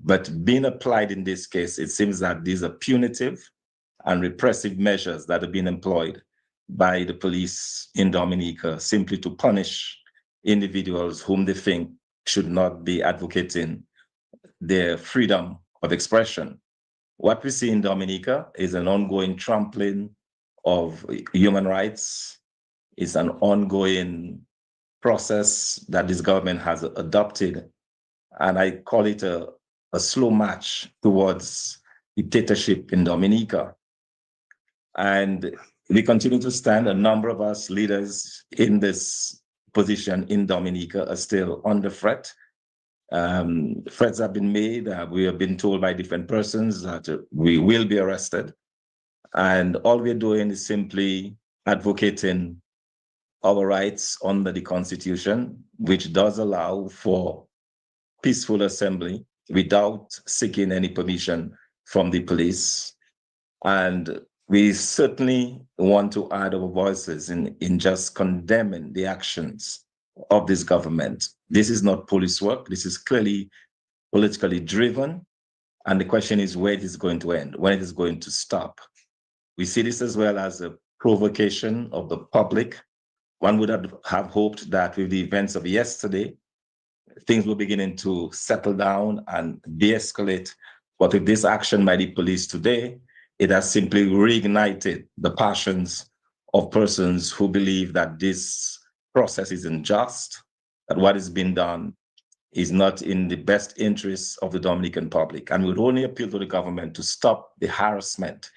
But being applied in this case, it seems that these are punitive and repressive measures that are being employed by the police in Dominica simply to punish individuals whom they think should not be advocating their freedom of expression. What we see in Dominica is an ongoing trampling of human rights, is an ongoing process that this government has adopted. And I call it a slow march towards dictatorship in Dominica. And we continue to stand. A number of us leaders in this position in Dominica are still under threat. Threats have been made. We have been told by different persons that we will be arrested. And all we're doing is simply advocating our rights under the Constitution, which does allow for peaceful assembly without seeking any permission from the police. And we certainly want to add our voices in just condemning the actions of this government. This is not police work. This is clearly politically driven. And the question is where it is going to end, when it is going to stop. We see this as well as a provocation of the public. One would have hoped that with the events of yesterday, things were beginning to settle down and de-escalate. But with this action by the police today, it has simply reignited the passions of persons who believe that this process is unjust, that what is being done is not in the best interests of the Dominican public. And we would only appeal to the government to stop the harassment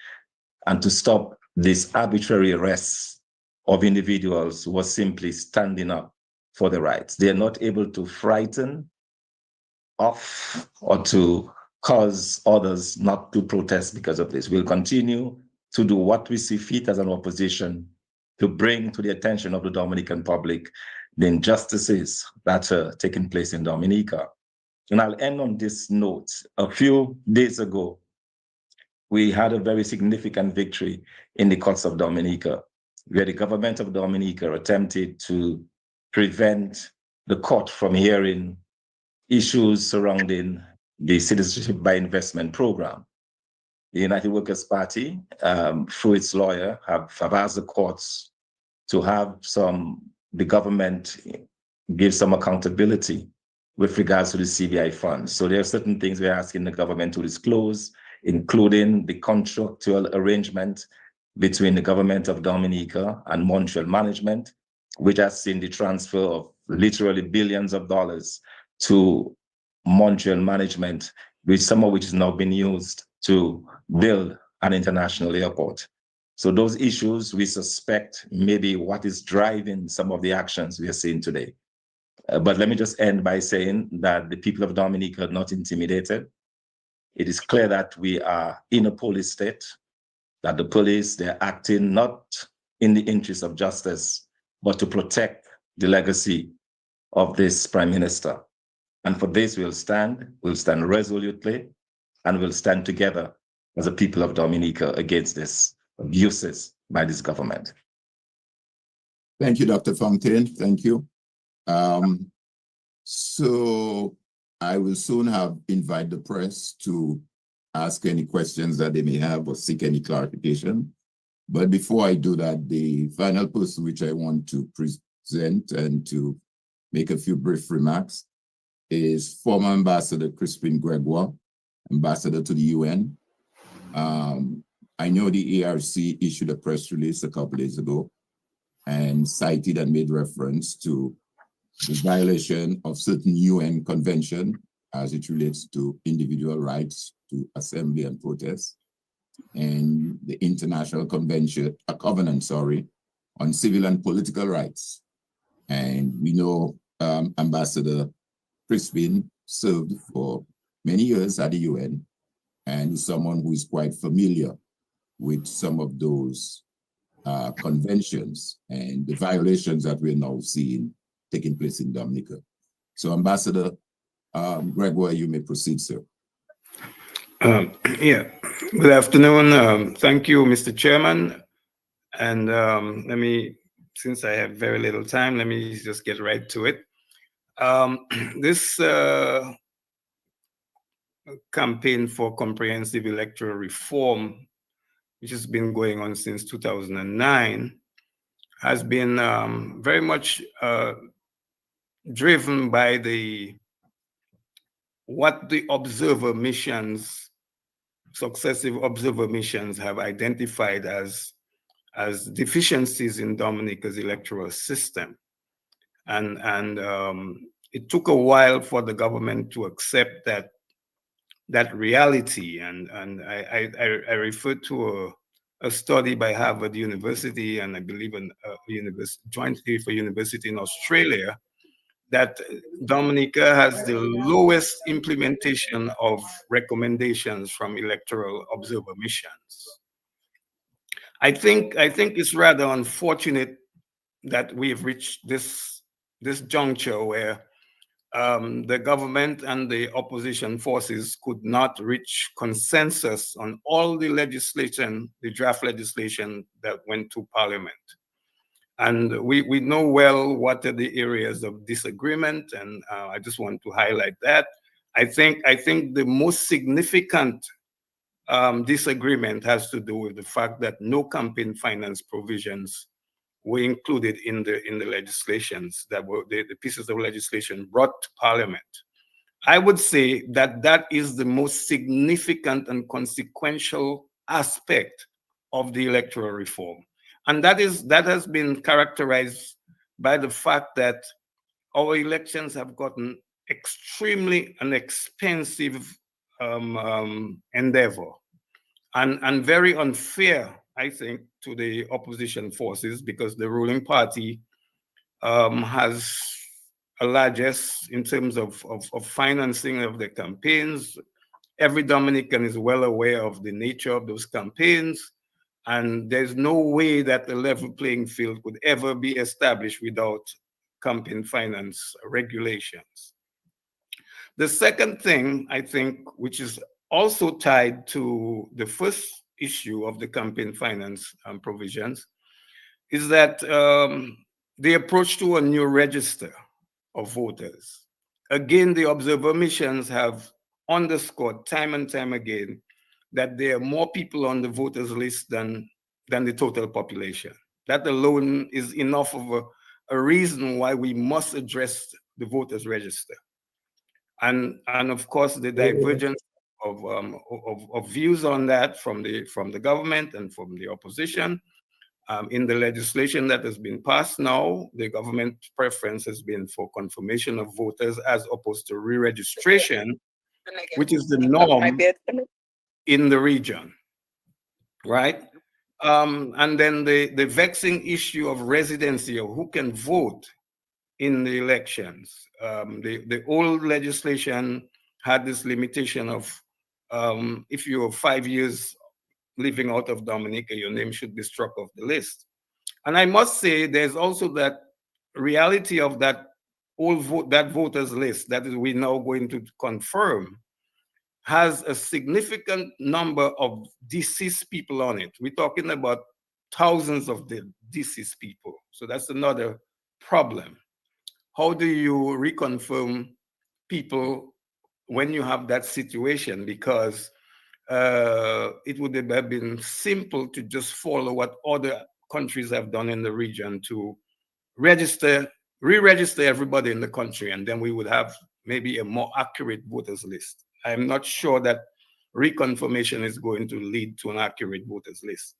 and to stop this arbitrary arrests of individuals who are simply standing up for their rights. They are not able to frighten off or to cause others not to protest because of this. We'll continue to do what we see fit as an opposition to bring to the attention of the Dominican public the injustices that are taking place in Dominica. And I'll end on this note. A few days ago, we had a very significant victory in the courts of Dominica, where the government of Dominica attempted to prevent the court from hearing issues surrounding the Citizenship by Investment program. The United Workers' Party, through its lawyer, have asked the courts to have the government give some accountability with regards to the CBI funds. So there are certain things we're asking the government to disclose, including the contractual arrangement between the government of Dominica and Montreal Management, which has seen the transfer of literally billions of dollars to Montreal Management, some of which is now being used to build an international airport. So those issues we suspect may be what is driving some of the actions we are seeing today. But let me just end by saying that the people of Dominica are not intimidated. It is clear that we are in a police state, that the police, they're acting not in the interest of justice, but to protect the legacy of this prime minister. And for this, we'll stand resolutely, and we'll stand together as a people of Dominica against this abuses by this government. Thank you, Dr. Fontaine. Thank you. So I will soon invite the press to ask any questions that they may have or seek any clarification. But before I do that, the final person which I want to present and to make a few brief remarks is former Ambassador Crispin Gregoire, Ambassador to the UN. I know the ARC issued a press release a couple days ago and cited and made reference to the violation of certain UN convention as it relates to individual rights to assembly and protest, and the International Covenant on Civil and Political Rights. And we know Ambassador Crispin served for many years at the UN and is someone who is quite familiar with some of those conventions and the violations that we're now seeing taking place in Dominica. So Ambassador Gregoire, you may proceed, sir. Yeah, good afternoon. Thank you, Mr. Chairman. And since I have very little time, let me just get right to it. This campaign for comprehensive electoral reform, which has been going on since 2009, has been very much driven by what the observer missions, successive observer missions, have identified as deficiencies in Dominica's electoral system. And it took a while for the government to accept that reality. And I refer to a study by Harvard University, and I believe a jointly for university in Australia, that Dominica has the lowest implementation of recommendations from electoral observer missions. I think it's rather unfortunate that we've reached this juncture where the government and the opposition forces could not reach consensus on all the legislation, the draft legislation that went to Parliament. And we know well what are the areas of disagreement, and I just want to highlight that. I think the most significant disagreement has to do with the fact that no campaign finance provisions were included in the legislations that were the pieces of legislation brought to Parliament. I would say that is the most significant and consequential aspect of the electoral reform. And that has been characterized by the fact that our elections have gotten extremely an expensive endeavor, and very unfair, I think, to the opposition forces, because the ruling party has a largest in terms of financing of the campaigns. Every Dominican is well aware of the nature of those campaigns, and there's no way that a level playing field could ever be established without campaign finance regulations. The second thing, I think, which is also tied to the first issue of the campaign finance provisions, is that the approach to a new register of voters. Again, the observer missions have underscored time and time again that there are more people on the voters list than the total population. That alone is enough of a reason why we must address the voters register. And of course, the divergence of views on that from the government and from the opposition. In the legislation that has been passed now, the government preference has been for confirmation of voters as opposed to re-registration, which is the norm in the region, right? And then the vexing issue of residency, of who can vote in the elections. The old legislation had this limitation of if you are 5 years living out of Dominica, your name should be struck off the list. And I must say, there's also that reality of that voters list that we're now going to confirm has a significant number of deceased people on it. We're talking about thousands of the deceased people. So that's another problem. How do you reconfirm people when you have that situation? Because it would have been simple to just follow what other countries have done in the region to re-register everybody in the country, and then we would have maybe a more accurate voters list. I'm not sure that reconfirmation is going to lead to an accurate voters list.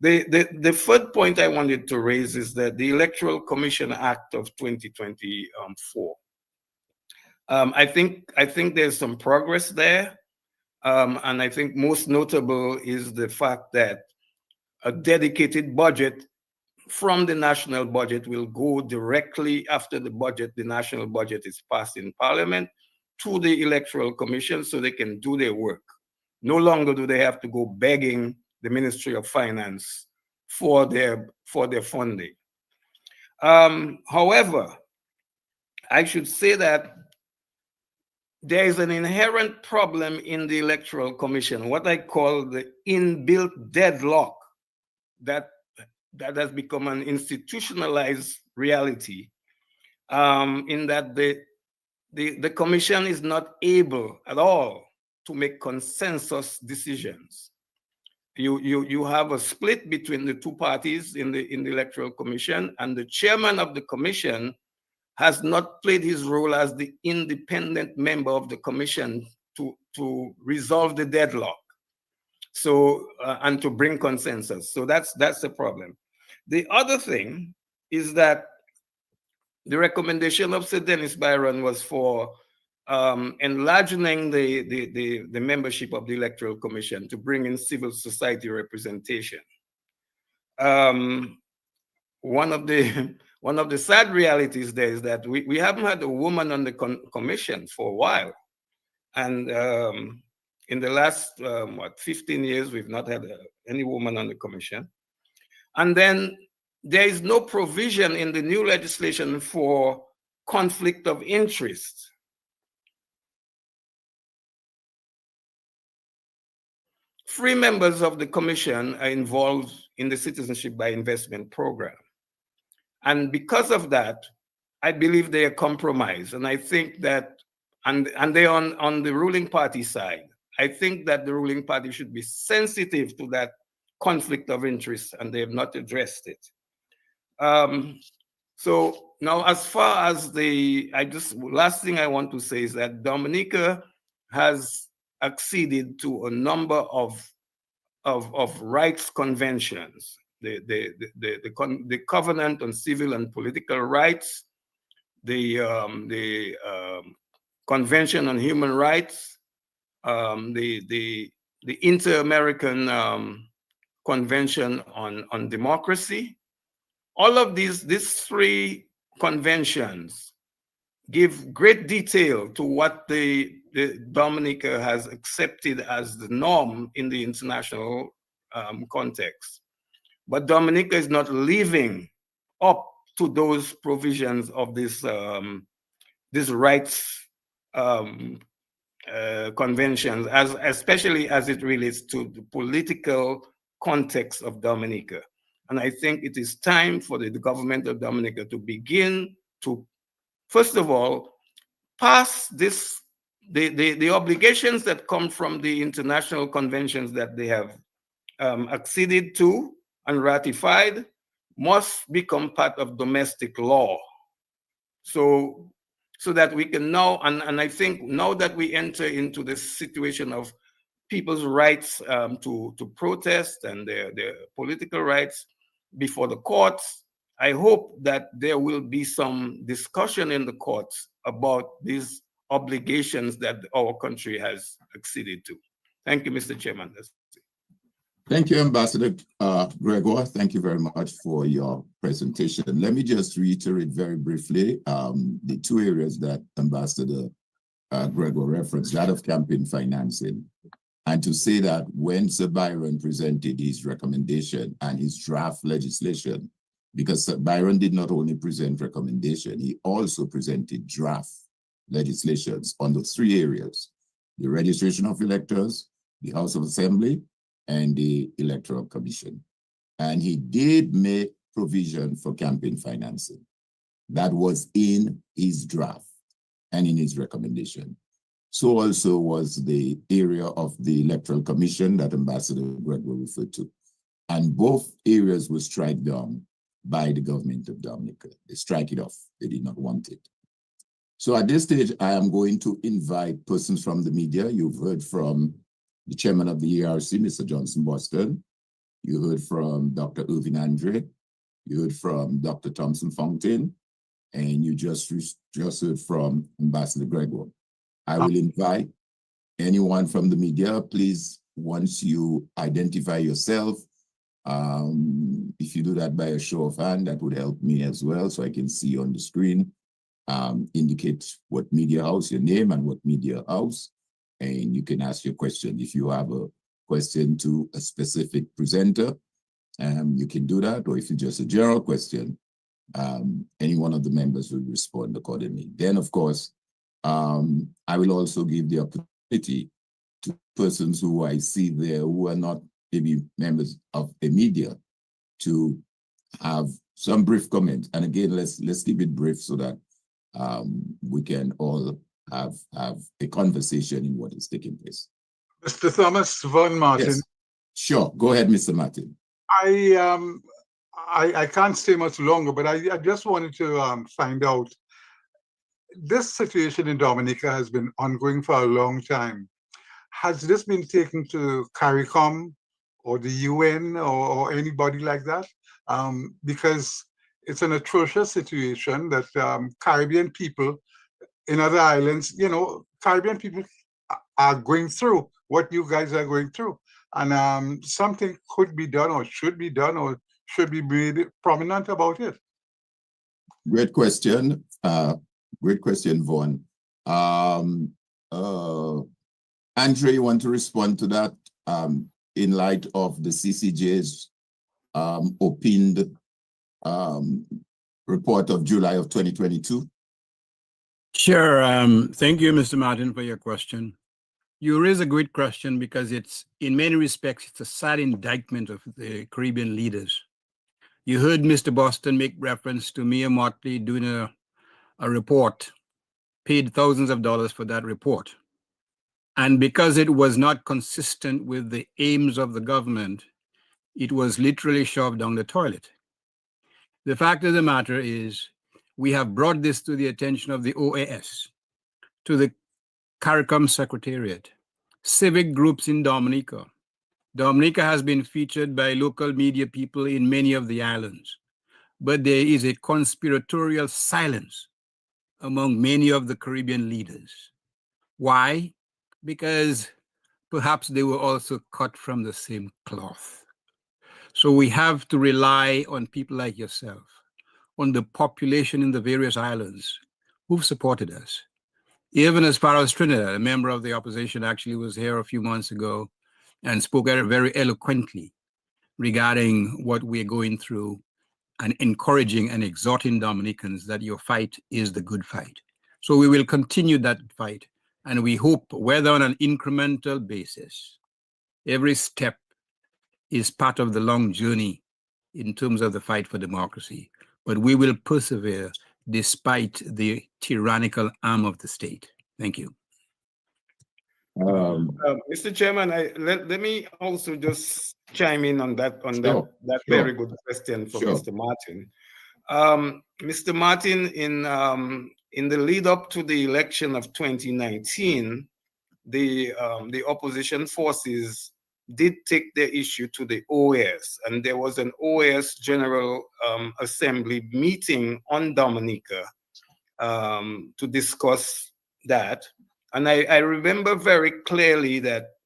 The third point I wanted to raise is that the Electoral Commission Act of 2024. I think there's some progress there. And I think most notable is the fact that a dedicated budget from the national budget will go directly after the national budget is passed in Parliament, to the Electoral Commission so they can do their work. No longer do they have to go begging the Ministry of Finance for their funding. However, I should say that there is an inherent problem in the Electoral Commission, what I call the inbuilt deadlock that has become an institutionalized reality, in that the commission is not able at all to make consensus decisions. You have a split between the two parties in the Electoral Commission, and the chairman of the commission has not played his role as the independent member of the commission to resolve the deadlock. So and to bring consensus. So that's the problem. The other thing is that the recommendation of Sir Dennis Byron was for enlarging the membership of the Electoral Commission to bring in civil society representation. One of the sad realities there is that we haven't had a woman on the commission for a while, and in the last 15 years we've not had any woman on the commission. And then there is no provision in the new legislation for conflict of interest. Three members of the commission are involved in the Citizenship by Investment program. And because of that, I believe they are compromised. And I think that, and they're on the ruling party side, I think that the ruling party should be sensitive to that conflict of interest, and they have not addressed it. So now, as far as last thing I want to say is that Dominica has acceded to a number of rights conventions, the Covenant on Civil and Political Rights, the Convention on Human Rights, the Inter-American Convention on Democracy. All of these three conventions give great detail to what the Dominica has accepted as the norm in the international context. But Dominica is not living up to those provisions of this rights conventions, especially as it relates to the political context of Dominica. And I think it is time for the government of Dominica to begin to, first of all, pass the obligations that come from the international conventions that they have acceded to and ratified must become part of domestic law. So that we can now, and I think now that we enter into this situation of people's rights to protest and their political rights before the courts, I hope that there will be some discussion in the courts about these obligations that our country has acceded to. Thank you, Mr. Chairman. Thank you, Ambassador Gregor. Thank you very much for your presentation. Let me just reiterate very briefly the two areas that Ambassador Gregor referenced, that of campaign financing, and to say that when Sir Byron presented his recommendation and his draft legislation, because Sir Byron did not only present recommendation, he also presented draft legislations on the three areas: the registration of electors, the House of Assembly, and the Electoral Commission. And he did make provision for campaign financing. That was in his draft and in his recommendation. So also was the area of the Electoral Commission that Ambassador Gregor referred to. And both areas were struck down by the government of Dominica. They strike it off. They did not want it. So at this stage, I am going to invite persons from the media. You've heard from the chairman of the ERC, Mr. Johnson Boston. You heard from Dr. Irvin Andre. You heard from Dr. Thompson Fountain. And you just heard from Ambassador Gregor. I will invite anyone from the media, please, once you identify yourself, if you do that by a show of hand, that would help me as well, so I can see on the screen, indicate what media house, your name and what media house, and you can ask your question. If you have a question to a specific presenter, you can do that, or if it's just a general question, any one of the members will respond accordingly. Then, of course, I will also give the opportunity to persons who I see there who are not maybe members of the media to have some brief comments. And again, let's keep it brief so that we can all have a conversation in what is taking place. Mr. Thomas Von Martin, Yes, sure. Go ahead, Mr. Martin. I can't stay much longer, but I just wanted to find out. This situation in Dominica has been ongoing for a long time. Has this been taken to CARICOM or the UN or anybody like that? Because it's an atrocious situation that Caribbean people in other islands, Caribbean people are going through what you guys are going through. And something could be done or should be done or should be made prominent about it. Great question. Great question, Vaughn. Andre, you want to respond to that in light of the CCJ's opined report of July of 2022? Sure. Thank you, Mr. Martin, for your question. You raise a great question because it's, in many respects, it's a sad indictment of the Caribbean leaders. You heard Mr. Boston make reference to Mia Motley doing a report, paid thousands of dollars for that report. And because it was not consistent with the aims of the government, it was literally shoved down the toilet. The fact of the matter is, we have brought this to the attention of the OAS, to the CARICOM Secretariat, civic groups in Dominica. Dominica has been featured by local media people in many of the islands, but there is a conspiratorial silence among many of the Caribbean leaders. Why? Because perhaps they were also cut from the same cloth. So we have to rely on people like yourself, on the population in the various islands who've supported us. Even as far as Trinidad, a member of the opposition actually was here a few months ago and spoke very eloquently regarding what we're going through and encouraging and exhorting Dominicans that your fight is the good fight. So we will continue that fight, and we hope, whether on an incremental basis, every step is part of the long journey in terms of the fight for democracy. But we will persevere despite the tyrannical arm of the state. Thank you. Mr. Chairman, let me also just chime in on that Sure. very good question from Sure. Mr. Martin. Mr. Martin, in the lead up to the election of 2019, the opposition forces did take their issue to the OAS, and there was an OAS General Assembly meeting on Dominica to discuss that. And I remember very clearly that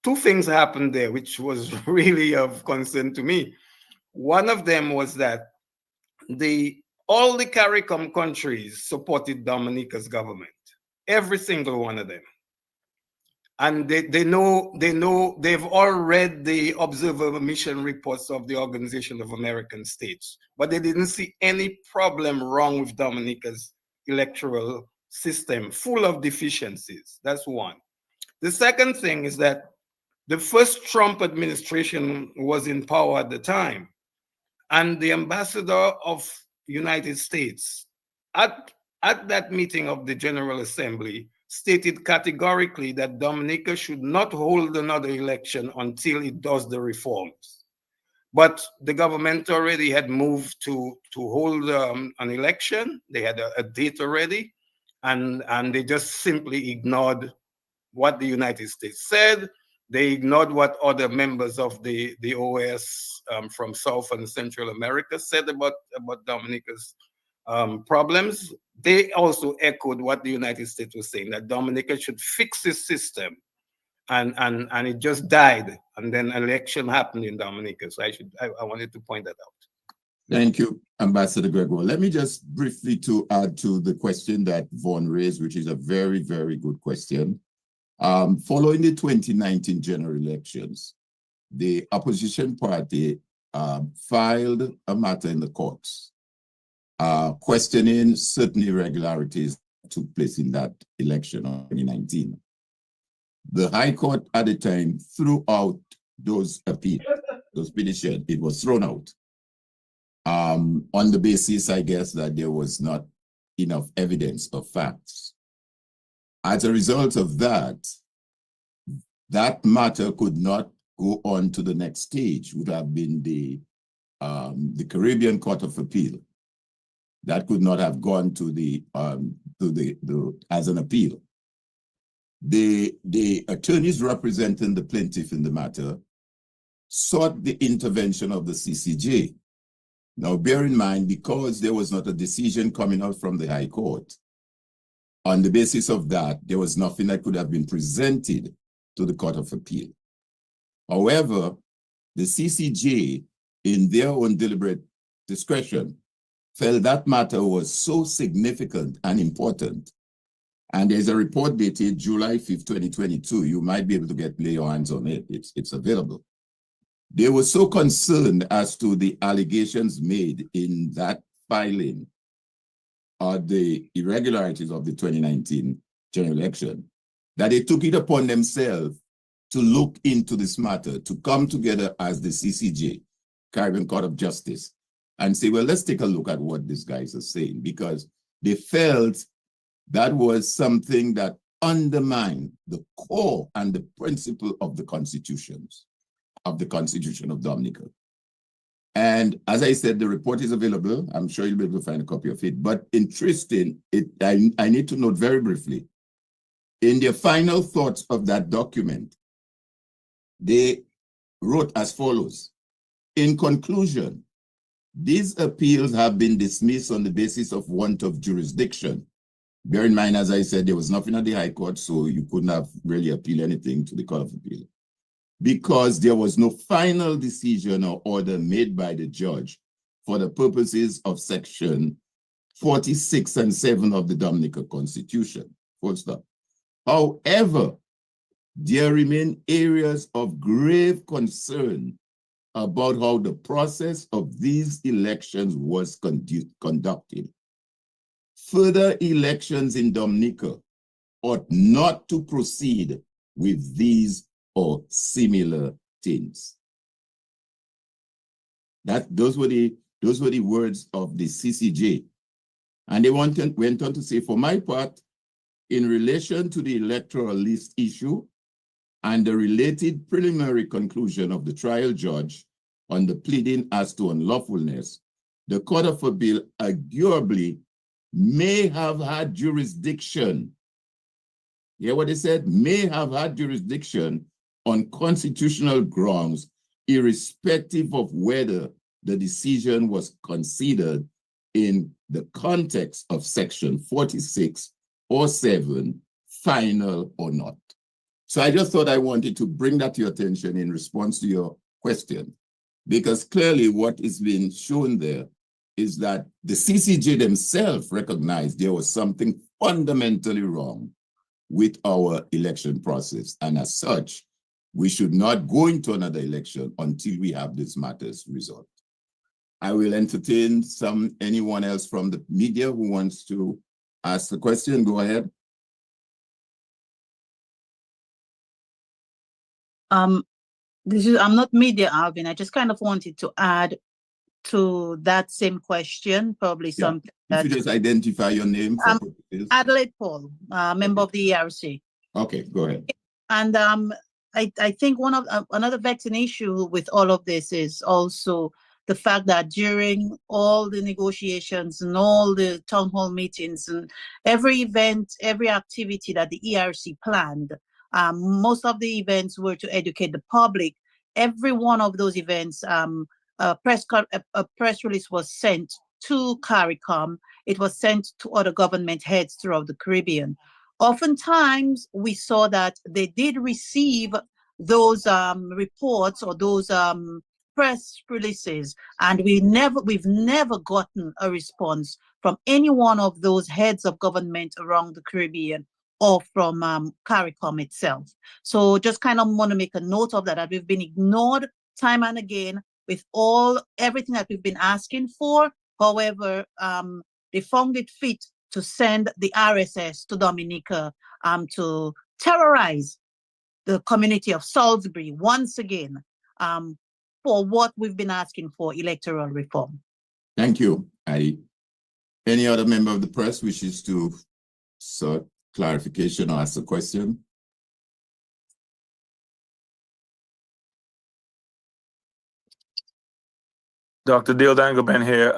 two things happened there, which was really of concern to me. One of them was that all the CARICOM countries supported Dominica's government, every single one of them. And they've all read the observer mission reports of the Organization of American States, but they didn't see any problem wrong with Dominica's electoral system, full of deficiencies. That's one. The second thing is that the first Trump administration was in power at the time, and the ambassador of United States at that meeting of the General Assembly stated categorically that Dominica should not hold another election until it does the reforms. But the government already had moved to hold an election. They had a date already, and they just simply ignored what the United States said. They ignored what other members of the OAS from South and Central America said about Dominica's problems. They also echoed what the United States was saying, that Dominica should fix the system, and it just died. And then election happened in Dominica. So I wanted to point that out. Thank you, Ambassador Gregoire. Let me just briefly to add to the question that Vaughn raised, which is a very, very good question. Following the 2019 general elections, the opposition party filed a matter in the courts questioning certain irregularities that took place in that election of 2019. The High Court at the time threw out those appeals, those petitions. It was thrown out on the basis, I guess, that there was not enough evidence of facts. As a result of that, that matter could not go on to the next stage, would have been the Caribbean Court of Appeal. That could not have gone to the as an appeal. The attorneys representing the plaintiff in the matter sought the intervention of the CCJ. Now, bear in mind, because there was not a decision coming out from the High Court, on the basis of that, there was nothing that could have been presented to the Court of Appeal. However, the CCJ, in their own deliberate discretion, felt that matter was so significant and important. And there's a report dated July 5th, 2022. You might be able to lay your hands on it. It's available. They were so concerned as to the allegations made in that filing of the irregularities of the 2019 general election that they took it upon themselves to look into this matter, to come together as the CCJ, Caribbean Court of Justice, and say, well, let's take a look at what these guys are saying, because they felt that was something that undermined the core and the principle of the constitutions, of the Constitution of Dominica. And as I said, the report is available. I'm sure you'll be able to find a copy of it. But interesting, I need to note very briefly, in their final thoughts of that document, they wrote as follows: in conclusion, these appeals have been dismissed on the basis of want of jurisdiction. Bear in mind, as I said, there was nothing at the High Court, so you couldn't have really appealed anything to the Court of Appeal, because there was no final decision or order made by the judge for the purposes of section 46 and 7 of the Dominica Constitution. Full stop. However, there remain areas of grave concern about how the process of these elections was conducted. Further elections in Dominica ought not to proceed with these or similar things. Those were the words of the CCJ. And they went on to say, for my part, in relation to the electoral list issue and the related preliminary conclusion of the trial judge on the pleading as to unlawfulness, the Court of Appeal arguably may have had jurisdiction. Hear what they said? May have had jurisdiction on constitutional grounds, irrespective of whether the decision was considered in the context of section 46 or 7, final or not. So I just thought I wanted to bring that to your attention in response to your question, because clearly what is being shown there is that the CCJ themselves recognized there was something fundamentally wrong with our election process. And as such, we should not go into another election until we have these matters resolved. I will entertain anyone else from the media who wants to ask the question. Go ahead. I'm not media, Alvin. I just kind of wanted to add to that same question, probably something that... If you just identify your name. For Adelaide Paul, member of the ERC. Okay, go ahead. And I think another vexing issue with all of this is also the fact that during all the negotiations and all the town hall meetings and every event, every activity that the ERC planned, most of the events were to educate the public. Every one of those events, a press release was sent to CARICOM. It was sent to other government heads throughout the Caribbean. Oftentimes, we saw that they did receive those reports or those press releases, and we've never gotten a response from any one of those heads of government around the Caribbean or from CARICOM itself. So just kind of want to make a note of that we've been ignored time and again with everything that we've been asking for. However, they found it fit to send the RSS to Dominica to terrorize the community of Salisbury once again for what we've been asking for, electoral reform. Thank you. Any other member of the press wishes to seek clarification or ask a question? Dr. Dale Dangleben here.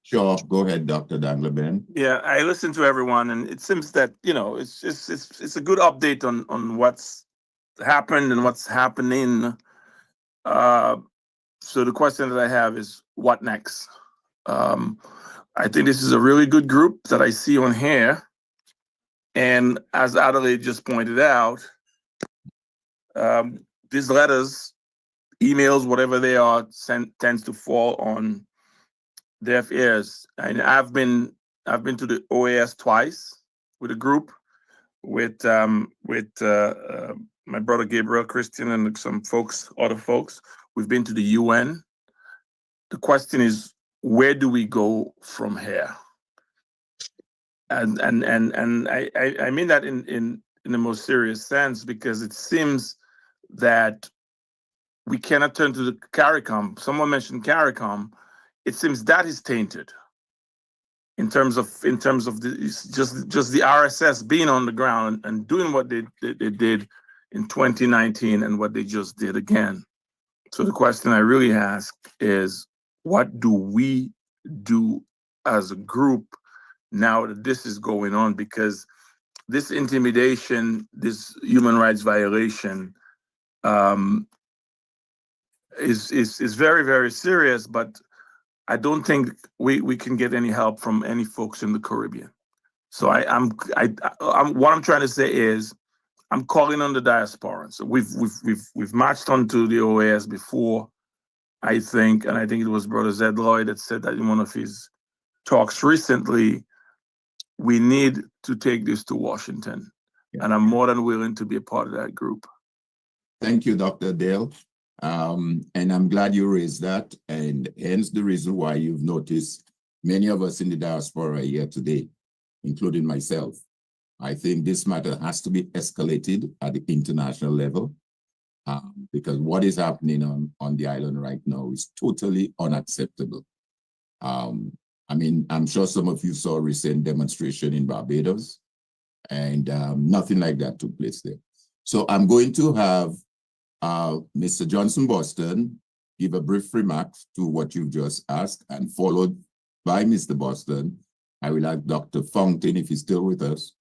Sure, go ahead, Dr. Dangleben. Yeah, I listened to everyone, and it seems that it's a good update on what's happened and what's happening. So the question that I have is, what next? I think this is a really good group that I see on here, and as Adelaide just pointed out, these letters, emails, whatever they are, tends to fall on deaf ears. And I've been to the OAS twice with a group with my brother Gabriel Christian and some folks, other folks. We've been to the UN. The question is, where do we go from here? And I mean that in the most serious sense, because it seems that we cannot turn to the CARICOM. Someone mentioned CARICOM. It seems that is tainted in terms of just the RSS being on the ground and doing what they did in 2019 and what they just did again. So the question I really ask is, what do we do as a group now that this is going on? Because this intimidation, this human rights violation, is very, very serious, but I don't think we can get any help from any folks in the Caribbean. So I'm what I'm trying to say is, I'm calling on the diaspora. So we've marched onto the OAS before, I think, and I think it was Brother Zed Lloyd that said that in one of his talks recently. We need to take this to Washington, and I'm more than willing to be a part of that group. Thank you, Dr. Dale. And I'm glad you raised that, and hence the reason why you've noticed many of us in the diaspora here today, including myself. I think this matter has to be escalated at the international level, because what is happening on the island right now is totally unacceptable. I mean, I'm sure some of you saw a recent demonstration in Barbados, and nothing like that took place there. So I'm going to have Mr. Johnson Boston give a brief remark to what you've just asked, and followed by Mr. Boston, I will ask Dr. Fountain, if he's still with us,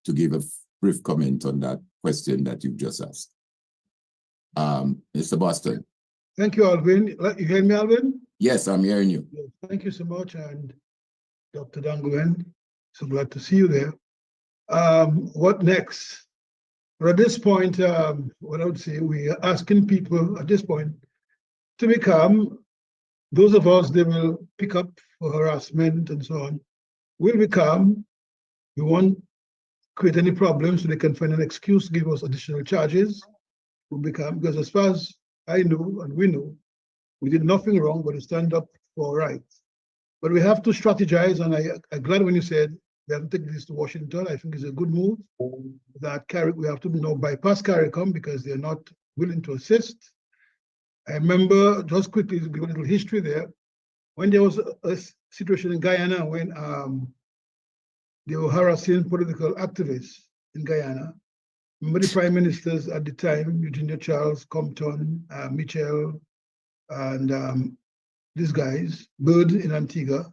to give a brief comment on that question that you've just asked. Mr. Boston. Thank you, Alvin. You hear me, Alvin? Yes, I'm hearing you. Thank you so much, and Dr. Dangoven, so glad to see you there. What next? But at this point, what I would say, we are asking people at this point to be calm. Those of us they will pick up for harassment and so on, will be calm. We won't create any problems so they can find an excuse to give us additional charges. We'll be calm, because as far as I know and we know, we did nothing wrong but to stand up for our rights. But we have to strategize, and I'm glad when you said we have to take this to Washington. I think it's a good move. That we have to now bypass CARICOM because they're not willing to assist. I remember, just quickly to give a little history there, when there was a situation in Guyana when they were harassing political activists in Guyana. Remember the prime ministers at the time, Eugenia Charles, Compton, Mitchell, and these guys, Bird in Antigua,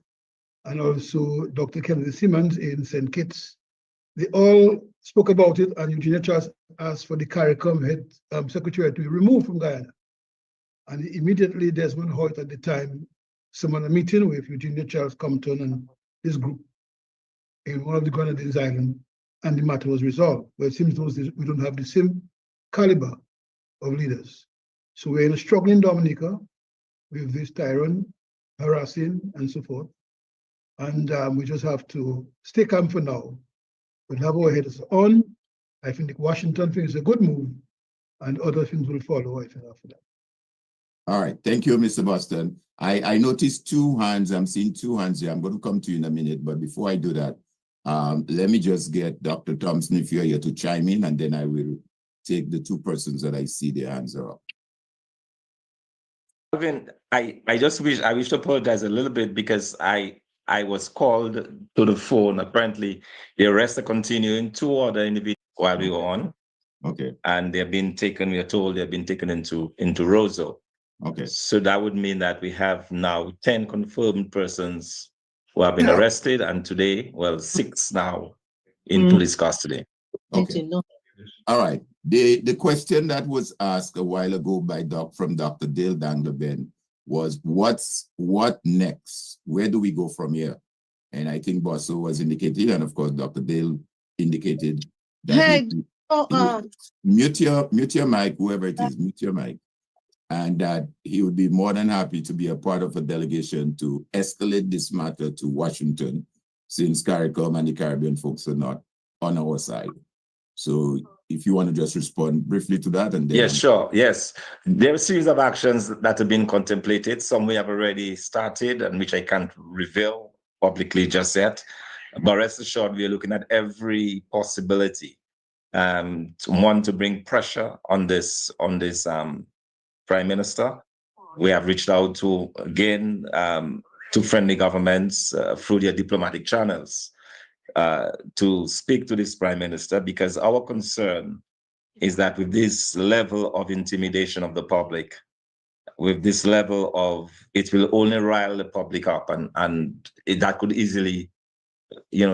and also Dr. Kennedy Simmons in St. Kitts. They all spoke about it, and Eugenia Charles asked for the CARICOM head secretary to be removed from Guyana. And immediately Desmond Hoyt at the time summoned a meeting with Eugenia Charles, Compton, and this group in one of the Grenadines Islands, and the matter was resolved. But it seems those days we don't have the same caliber of leaders. So we're in a struggle in Dominica with this tyrant harassing and so forth. And we just have to stay calm for now. We'll have our heads on. I think the Washington thing is a good move, and other things will follow, I think, after that. All right, thank you, Mr. Boston. I noticed two hands. I'm seeing two hands here. I'm going to come to you in a minute, but before I do that, let me just get Dr. Thompson, if you're here, to chime in, and then I will take the two persons that I see their hands are up. Alvin, I wish to apologize a little bit because I was called to the phone. Apparently, the arrests are continuing, 2 other individuals while we were on. Okay. And they've been taken, we are told they've been taken into Roseau. Okay. So that would mean that we have now 10 confirmed persons who have been arrested, and today, well, 6 now in police custody. Okay. All right. The question that was asked a while ago by from Dr. Dale Dangler-Ben was what next? Where do we go from here? And I think Bosso was indicating, and of course Dr. Dale indicated that mute your mic, whoever it is, mute your mic. And that he would be more than happy to be a part of a delegation to escalate this matter to Washington, since CARICOM and the Caribbean folks are not on our side. So if you want to just respond briefly to that, and then yes, sure. Yes, there are a series of actions that have been contemplated. Some we have already started, and which I can't reveal publicly just yet. But rest assured, we are looking at every possibility. To bring pressure on this Prime Minister. We have reached out to friendly governments through their diplomatic channels to speak to this Prime Minister, because our concern is that with this level of intimidation of the public, with this level of, it will only rile the public up, and that could easily,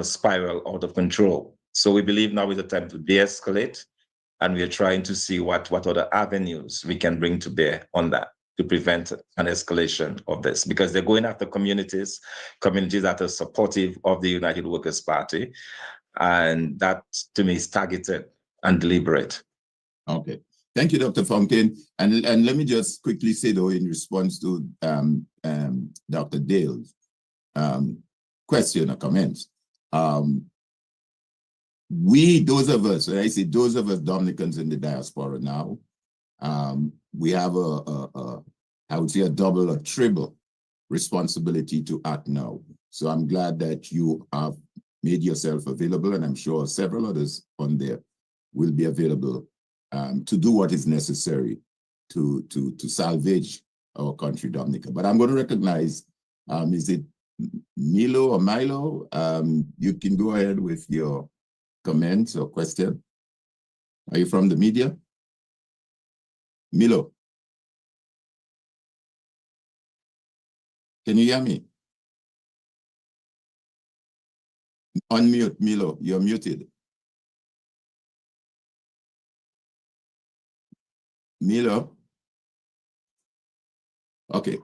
spiral out of control. So we believe now is the time to de-escalate, and we are trying to see what other avenues we can bring to bear on that to prevent an escalation of this, because they're going after communities that are supportive of the United Workers' Party, and that to me is targeted and deliberate. Okay. Thank you, Dr. Fontaine. And let me just quickly say, though, in response to Dr. Dale's question or comments, those of us, when I say those of us Dominicans in the diaspora now, we have I would say a double or triple responsibility to act now. So I'm glad that you have made yourself available, and I'm sure several others on there will be available to do what is necessary to salvage our country, Dominica. But I'm going to recognize, is it Milo or Milo? You can go ahead with your comments or question. Are you from the media? Milo. Can you hear me? Unmute, Milo, you're muted. Milo? Okay.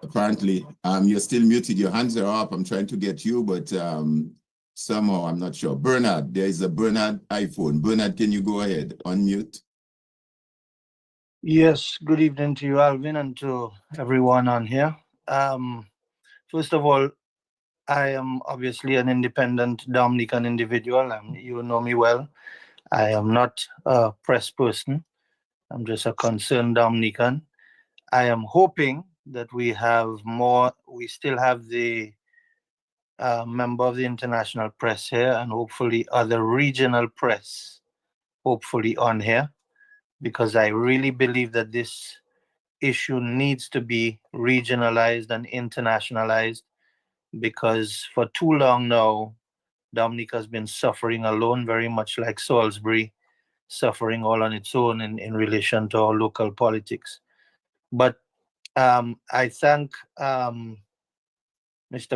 Apparently, you're still muted. Your hands are up. I'm trying to get you, but somehow I'm not sure. Bernard, there is a Bernard iPhone. Bernard, can you go ahead? Unmute. Yes, good evening to you, Alvin, and to everyone on here. First of all, I am obviously an independent Dominican individual, and you know me well. I am not a press person. I'm just a concerned Dominican. I am hoping that we still have the member of the international press here, and hopefully other regional press, hopefully on here, because I really believe that this issue needs to be regionalized and internationalized, because for too long now, Dominica has been suffering alone, very much like Salisbury, suffering all on its own in relation to our local politics. But I thank Mr.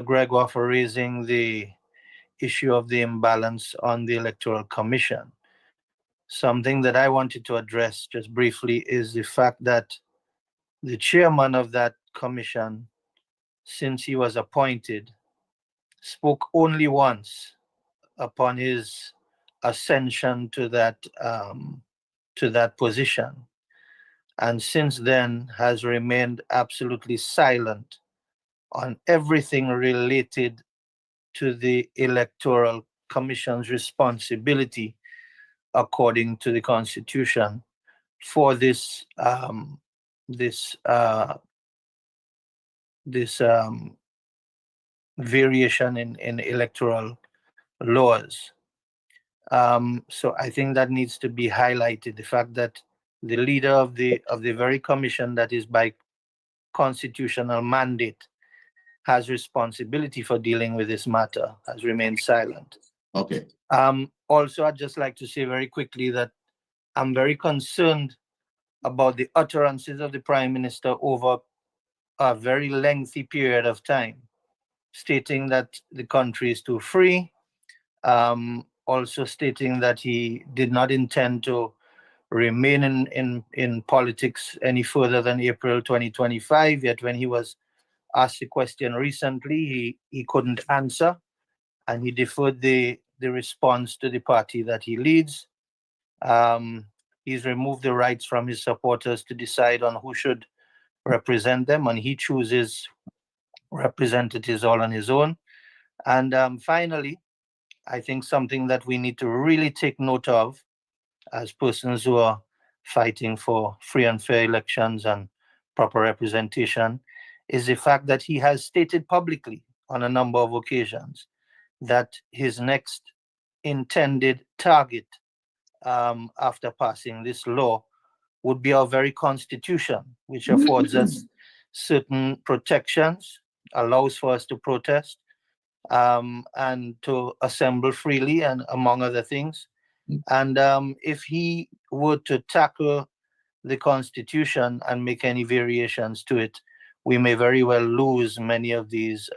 Gregoire for raising the issue of the imbalance on the Electoral Commission. Something that I wanted to address just briefly is the fact that the chairman of that commission, since he was appointed, spoke only once upon his ascension to that position, and since then has remained absolutely silent on everything related to the Electoral Commission's responsibility, according to the Constitution, for this variation in electoral laws. So I think that needs to be highlighted, the fact that the leader of the very commission that is by constitutional mandate has responsibility for dealing with this matter has remained silent. Okay. Also, I'd just like to say very quickly that I'm very concerned about the utterances of the Prime Minister over a very lengthy period of time, stating that the country is too free, also stating that he did not intend to remain in politics any further than April 2025, yet when he was asked a question recently, he couldn't answer, and he deferred the response to the party that he leads. He's removed the rights from his supporters to decide on who should represent them, and he chooses representatives all on his own. And finally, I think something that we need to really take note of as persons who are fighting for free and fair elections and proper representation is the fact that he has stated publicly on a number of occasions that his next intended target after passing this law would be our very constitution, which affords us certain protections, allows for us to protest and to assemble freely, and among other things. And if he were to tackle the constitution and make any variations to it, we may very well lose many of these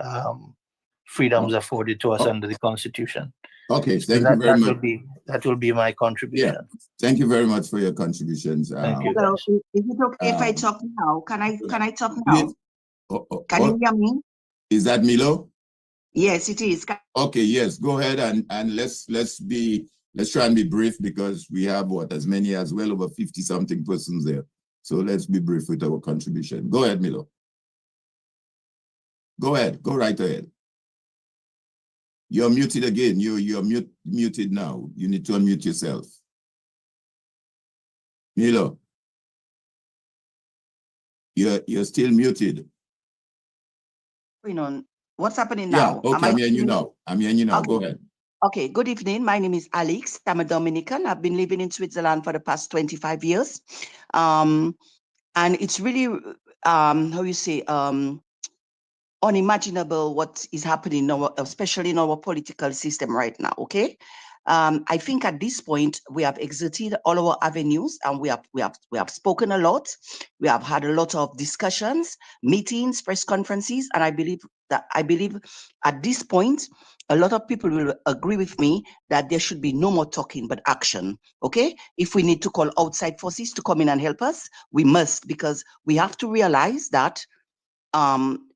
freedoms afforded to us under the constitution. Okay, thank you very much. That will be my contribution. Yeah, thank you very much for your contributions. Thank you. Hello, is it okay if I talk now? Can I talk now? Can you hear me? Is that Milo? Yes, it is. Okay, yes, go ahead and let's try and be brief, because we have as many as well over 50 something persons there. So let's be brief with our contribution. Go ahead, Milo. Go ahead, go right ahead. You're muted again. You're muted now. You need to unmute yourself. Milo, you're still muted. What's happening now? Yeah, okay, I'm hearing you now. Okay. Go ahead. Okay, good evening. My name is Alex. I'm a Dominican. I've been living in Switzerland for the past 25 years. And it's really, unimaginable what is happening now, especially in our political system right now, okay? I think at this point, we have exerted all our avenues, and we have spoken a lot. We have had a lot of discussions, meetings, press conferences, and I believe at this point, a lot of people will agree with me that there should be no more talking, but action, okay? If we need to call outside forces to come in and help us, we must, because we have to realize that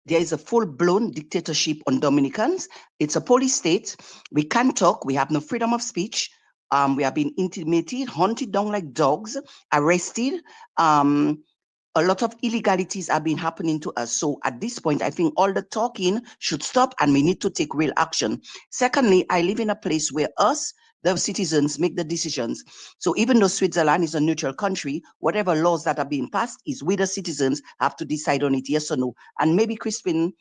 there is a full-blown dictatorship on Dominicans. It's a police state. We can't talk. We have no freedom of speech. We have been intimidated, hunted down like dogs, arrested. A lot of illegalities have been happening to us. So at this point, I think all the talking should stop, and we need to take real action. Secondly, I live in a place where the citizens make the decisions. So even though Switzerland is a neutral country, whatever laws that are being passed is we the citizens have to decide on it, yes or no. And maybe Crispin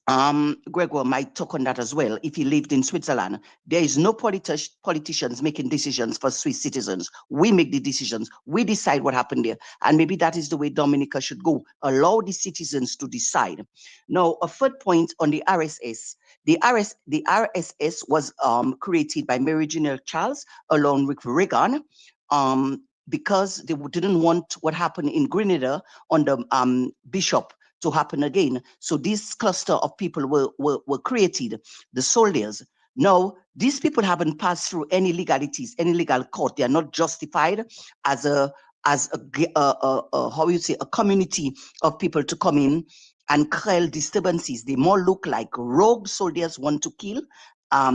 Gregor might talk on that as well. If he lived in Switzerland, there is no politicians making decisions for Swiss citizens. We make the decisions. We decide what happened there. And maybe that is the way Dominica should go. Allow the citizens to decide. Now, a third point on the RSS. The RSS was created by Mary General Charles along with Reagan because they didn't want what happened in Grenada on the bishop to happen again. So this cluster of people were created, the soldiers. Now, these people haven't passed through any legalities, any legal court. They are not justified as a community of people to come in and create disturbances. They more look like rogue soldiers want to kill,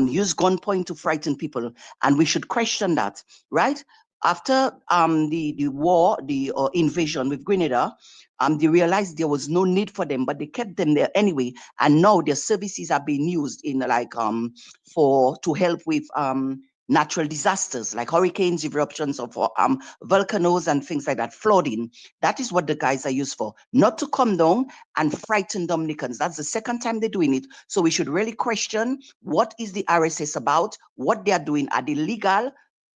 use gunpoint to frighten people, and we should question that, right? After the war, the invasion with Grenada, they realized there was no need for them, but they kept them there anyway. And now their services are being used in to help with natural disasters like hurricanes, eruptions of volcanoes and things like that, flooding. That is what the guys are used for, not to come down and frighten Dominicans. That's the second time they're doing it. So we should really question, what is the RSS about? What they are doing? Are they legal?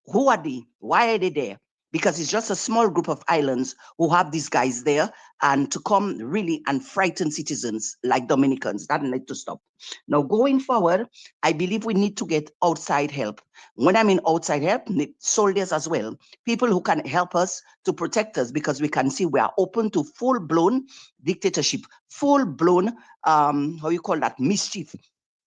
Who are they? Why are they there? because it's just a small group of islands who have these guys there, and to come really and frighten citizens like Dominicans. That need to stop. Now, going forward, I believe we need to get outside help. When I mean outside help, soldiers as well, people who can help us to protect us, because we can see we are open to full-blown dictatorship, full-blown, how you call that, mischief,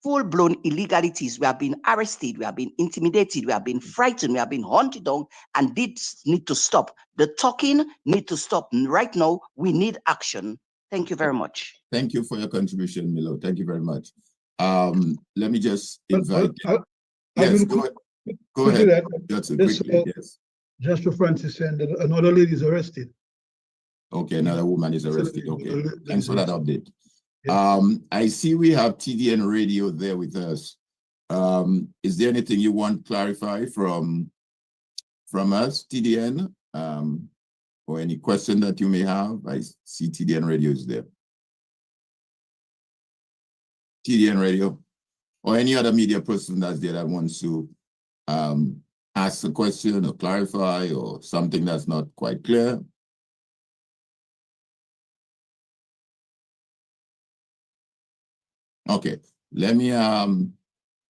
full-blown illegalities. We have been arrested, we have been intimidated, we have been frightened, we have been hunted down, and this need to stop. The talking need to stop. Right now, we need action. Thank you very much. Thank you for your contribution, Milo. Thank you very much. Let me just invite. Yes, go ahead. Go ahead. Just quickly, yes. Just for Francis, and another lady is arrested. Okay, another woman is arrested. Okay, thanks for that update. Yeah. I see we have TDN Radio there with us. Is there anything you want to clarify from us, TDN? Or any question that you may have? I see TDN Radio is there. TDN Radio, or any other media person that's there that wants to ask a question or clarify or something that's not quite clear. Okay, let me Alvin,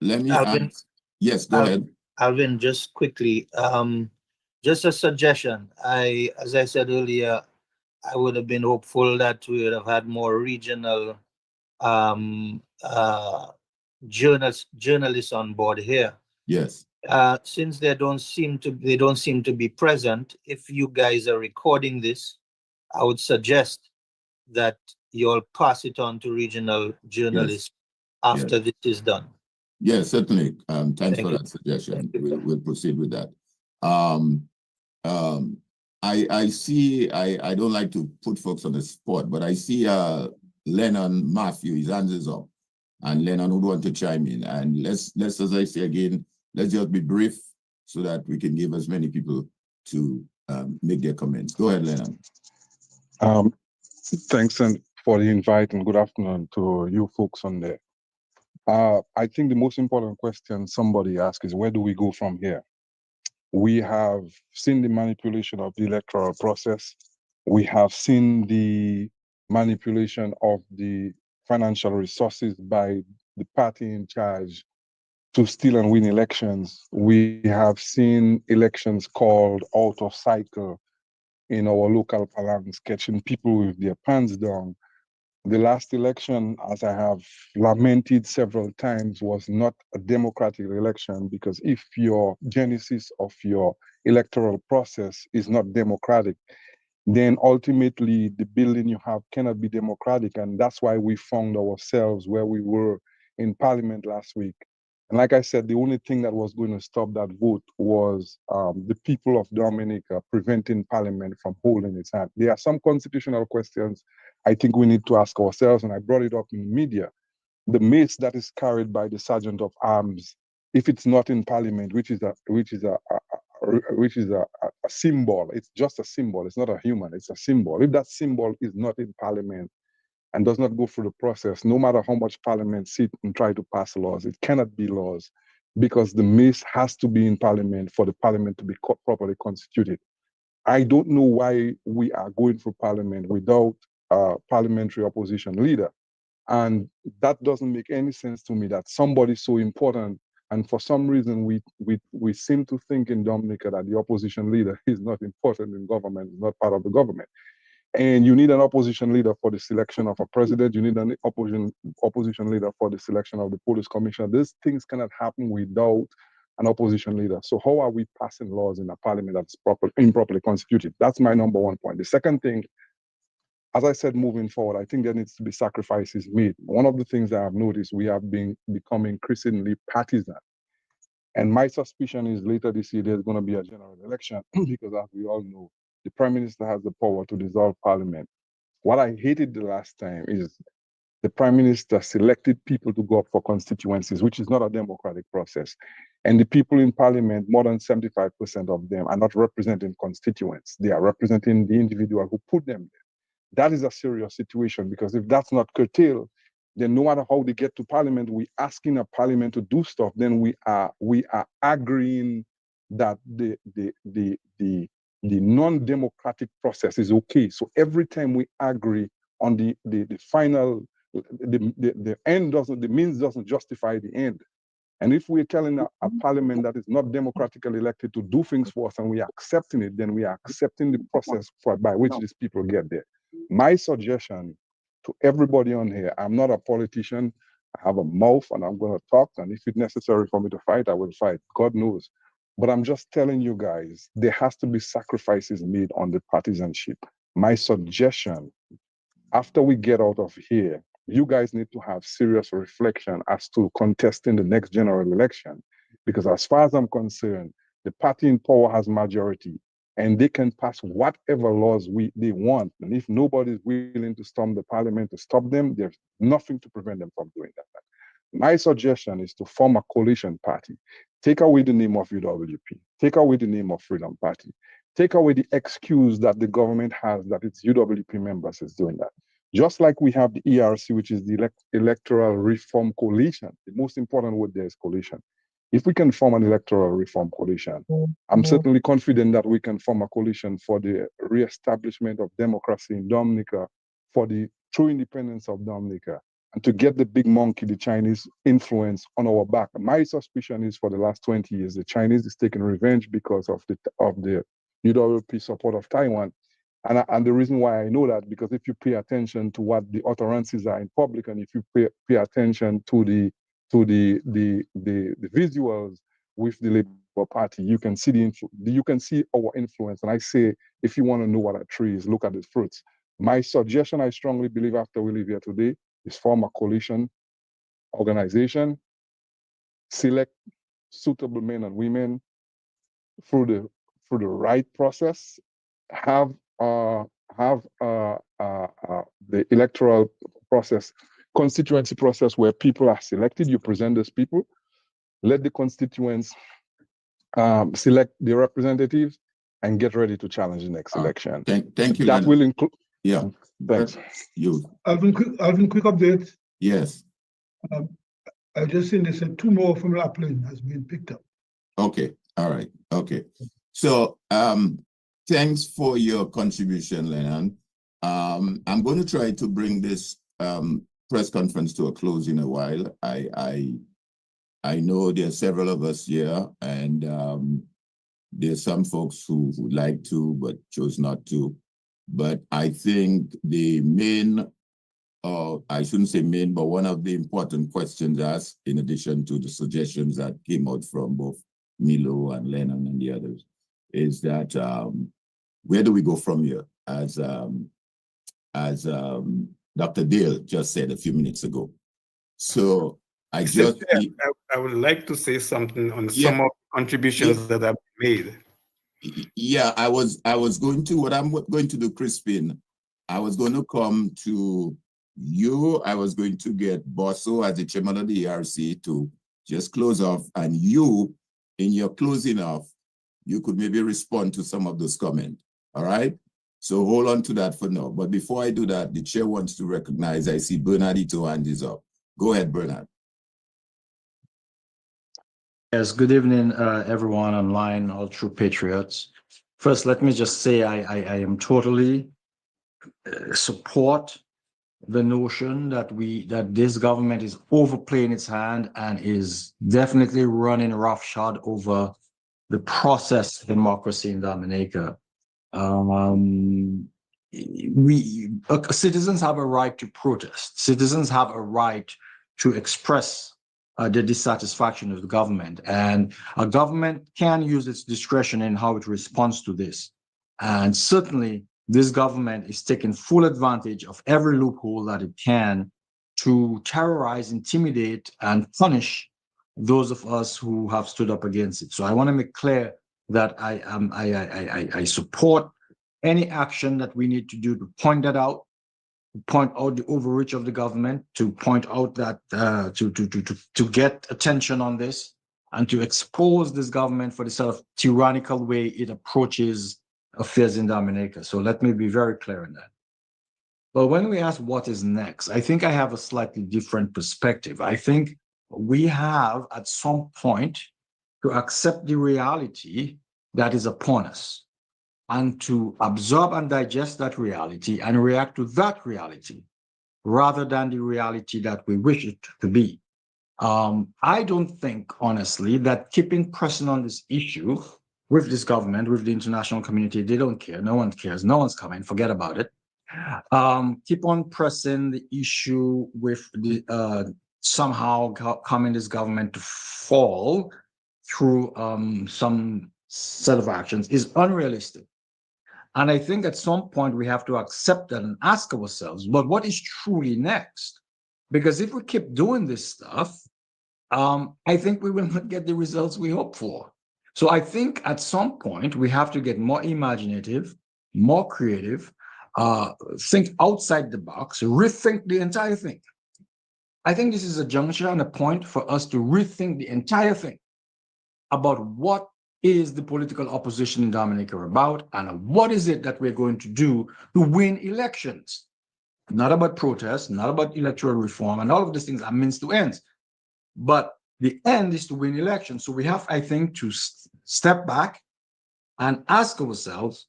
ask. Yes, go ahead. Alvin, just quickly, just a suggestion. As I said earlier, I would have been hopeful that we would have had more regional journalists on board here. Yes. Since they don't seem to be present, if you guys are recording this, I would suggest that you'll pass it on to regional journalists after this is done. Yes, certainly. Thanks for that suggestion. We'll proceed with that. I see, I don't like to put folks on the spot, but I see Lennon Matthew, his hands is up, and Lennon would want to chime in. And let's, as I say again, let's just be brief so that we can give as many people to make their comments. Go ahead, Lennon. Thanks for the invite, and good afternoon to you folks on there. I think the most important question somebody asked is, where do we go from here? We have seen the manipulation of the electoral process. We have seen the manipulation of the financial resources by the party in charge to steal and win elections. We have seen elections called out of cycle in our local parlance, catching people with their pants down. The last election, as I have lamented several times, was not a democratic election, because if your genesis of your electoral process is not democratic, then ultimately the building you have cannot be democratic. And that's why we found ourselves where we were in Parliament last week. And like I said, the only thing that was going to stop that vote was the people of Dominica preventing Parliament from holding its hand. There are some constitutional questions I think we need to ask ourselves, and I brought it up in the media. The mace that is carried by the sergeant of arms, if it's not in Parliament, which is a symbol, it's just a symbol. It's not a human. It's a symbol. If that symbol is not in Parliament and does not go through the process, no matter how much Parliament sit and try to pass laws, it cannot be laws, because the mace has to be in Parliament for the Parliament to be properly constituted. I don't know why we are going through Parliament without a parliamentary opposition leader. And that doesn't make any sense to me, that somebody so important, and for some reason we seem to think in Dominica that the opposition leader is not important in government, is not part of the government. And you need an opposition leader for the selection of a president. You need an opposition leader for the selection of the police commissioner. These things cannot happen without an opposition leader. So how are we passing laws in a parliament that's improperly constituted? That's my number one point. The second thing, as I said, moving forward, I think there needs to be sacrifices made. One of the things that I've noticed, we have become increasingly partisan. And my suspicion is later this year, there's going to be a general election, because as we all know, the Prime Minister has the power to dissolve Parliament. What I hated the last time is the Prime Minister selected people to go up for constituencies, which is not a democratic process. And the people in Parliament, more than 75% of them are not representing constituents. They are representing the individual who put them there. That is a serious situation, because if that's not curtailed, then no matter how they get to Parliament, we asking a Parliament to do stuff, then we are agreeing that the non-democratic process is okay. So every time we agree on the final, the end doesn't, the means doesn't justify the end. And if we're telling a parliament that is not democratically elected to do things for us and we are accepting it, then we are accepting the process by which these people get there. My suggestion to everybody on here, I'm not a politician, I have a mouth and I'm going to talk, and if it's necessary for me to fight, I will fight, God knows. But I'm just telling you guys, there has to be sacrifices made on the partisanship. My suggestion, after we get out of here, you guys need to have serious reflection as to contesting the next general election. Because as far as I'm concerned, the party in power has majority and they can pass whatever laws they want. And if nobody's willing to storm the parliament to stop them, there's nothing to prevent them from doing that. My suggestion is to form a coalition party. Take away the name of UWP. Take away the name of Freedom Party. Take away the excuse that the government has that its UWP members is doing that. Just like we have the ERC, which is the Electoral Reform Coalition. The most important word there is coalition. If we can form an electoral reform coalition, I'm certainly confident that we can form a coalition for the reestablishment of democracy in Dominica, for the true independence of Dominica, and to get the big monkey, the Chinese influence on our back. My suspicion is for the last 20 years, the Chinese is taking revenge because of the UWP support of Taiwan. And the reason why I know that, because if you pay attention to what the utterances are in public, and if you pay attention to the visuals with the Labour Party, you can see our influence. And I say, if you want to know what a tree is, look at its fruits. My suggestion, I strongly believe, after we leave here today, is form a coalition organization, select suitable men and women through the right process, have the electoral process, constituency process where people are selected. You present those people, let the constituents select the representatives, and get ready to challenge the next election. Thank you. That will include. Yeah. Thanks. You. Alvin, quick update. Yes. I just seen they said 2 more from Lapland has been picked up. Okay. All right. Okay. So thanks for your contribution, Lennon. I'm going to try to bring this press conference to a close in a while. I know there are several of us here, and there's some folks who would like to but chose not to. But I think the main, I shouldn't say main, but one of the important questions asked, in addition to the suggestions that came out from both Milo and Lennon and the others, is that where do we go from here? As Dr. Dale just said a few minutes ago. So I would like to say something on some of the contributions that have been made. Yeah, I was going to, what I'm going to do, Crispin, I was going to come to you. I was going to get Bosso as the chairman of the ERC to just close off, and you, in your closing off, you could maybe respond to some of those comments. All right? So hold on to that for now. But before I do that, the chair wants to recognize, I see Bernardito hand is up. Go ahead, Bernard. Yes, good evening, everyone online, all true patriots. First, let me just say I am totally support the notion that this government is overplaying its hand and is definitely running roughshod over the process of democracy in Dominica. Citizens have a right to protest. Citizens have a right to express the dissatisfaction of the government, and a government can use its discretion in how it responds to this. And certainly, this government is taking full advantage of every loophole that it can to terrorize, intimidate, and punish those of us who have stood up against it. So I want to make clear that I support any action that we need to do to point that out, point out the overreach of the government, to point out that to get attention on this, and to expose this government for the sort of tyrannical way it approaches affairs in Dominica. So let me be very clear on that. But when we ask what is next, I think I have a slightly different perspective. I think we have at some point to accept the reality that is upon us. and to absorb and digest that reality and react to that reality rather than the reality that we wish it to be. I don't think, honestly, that keeping pressing on this issue with this government, with the international community, they don't care. No one cares. No one's coming. Forget about it. Keep on pressing the issue with the somehow coming this government to fall through some set of actions is unrealistic. And I think at some point we have to accept that and ask ourselves, but what is truly next? Because if we keep doing this stuff, I think we will not get the results we hope for. So I think at some point we have to get more imaginative, more creative, think outside the box, rethink the entire thing. I think this is a juncture and a point for us to rethink the entire thing about what is the political opposition in Dominica about and what is it that we're going to do to win elections. Not about protests, not about electoral reform, and all of these things are means to ends. But the end is to win elections. So we have, I think, to step back and ask ourselves,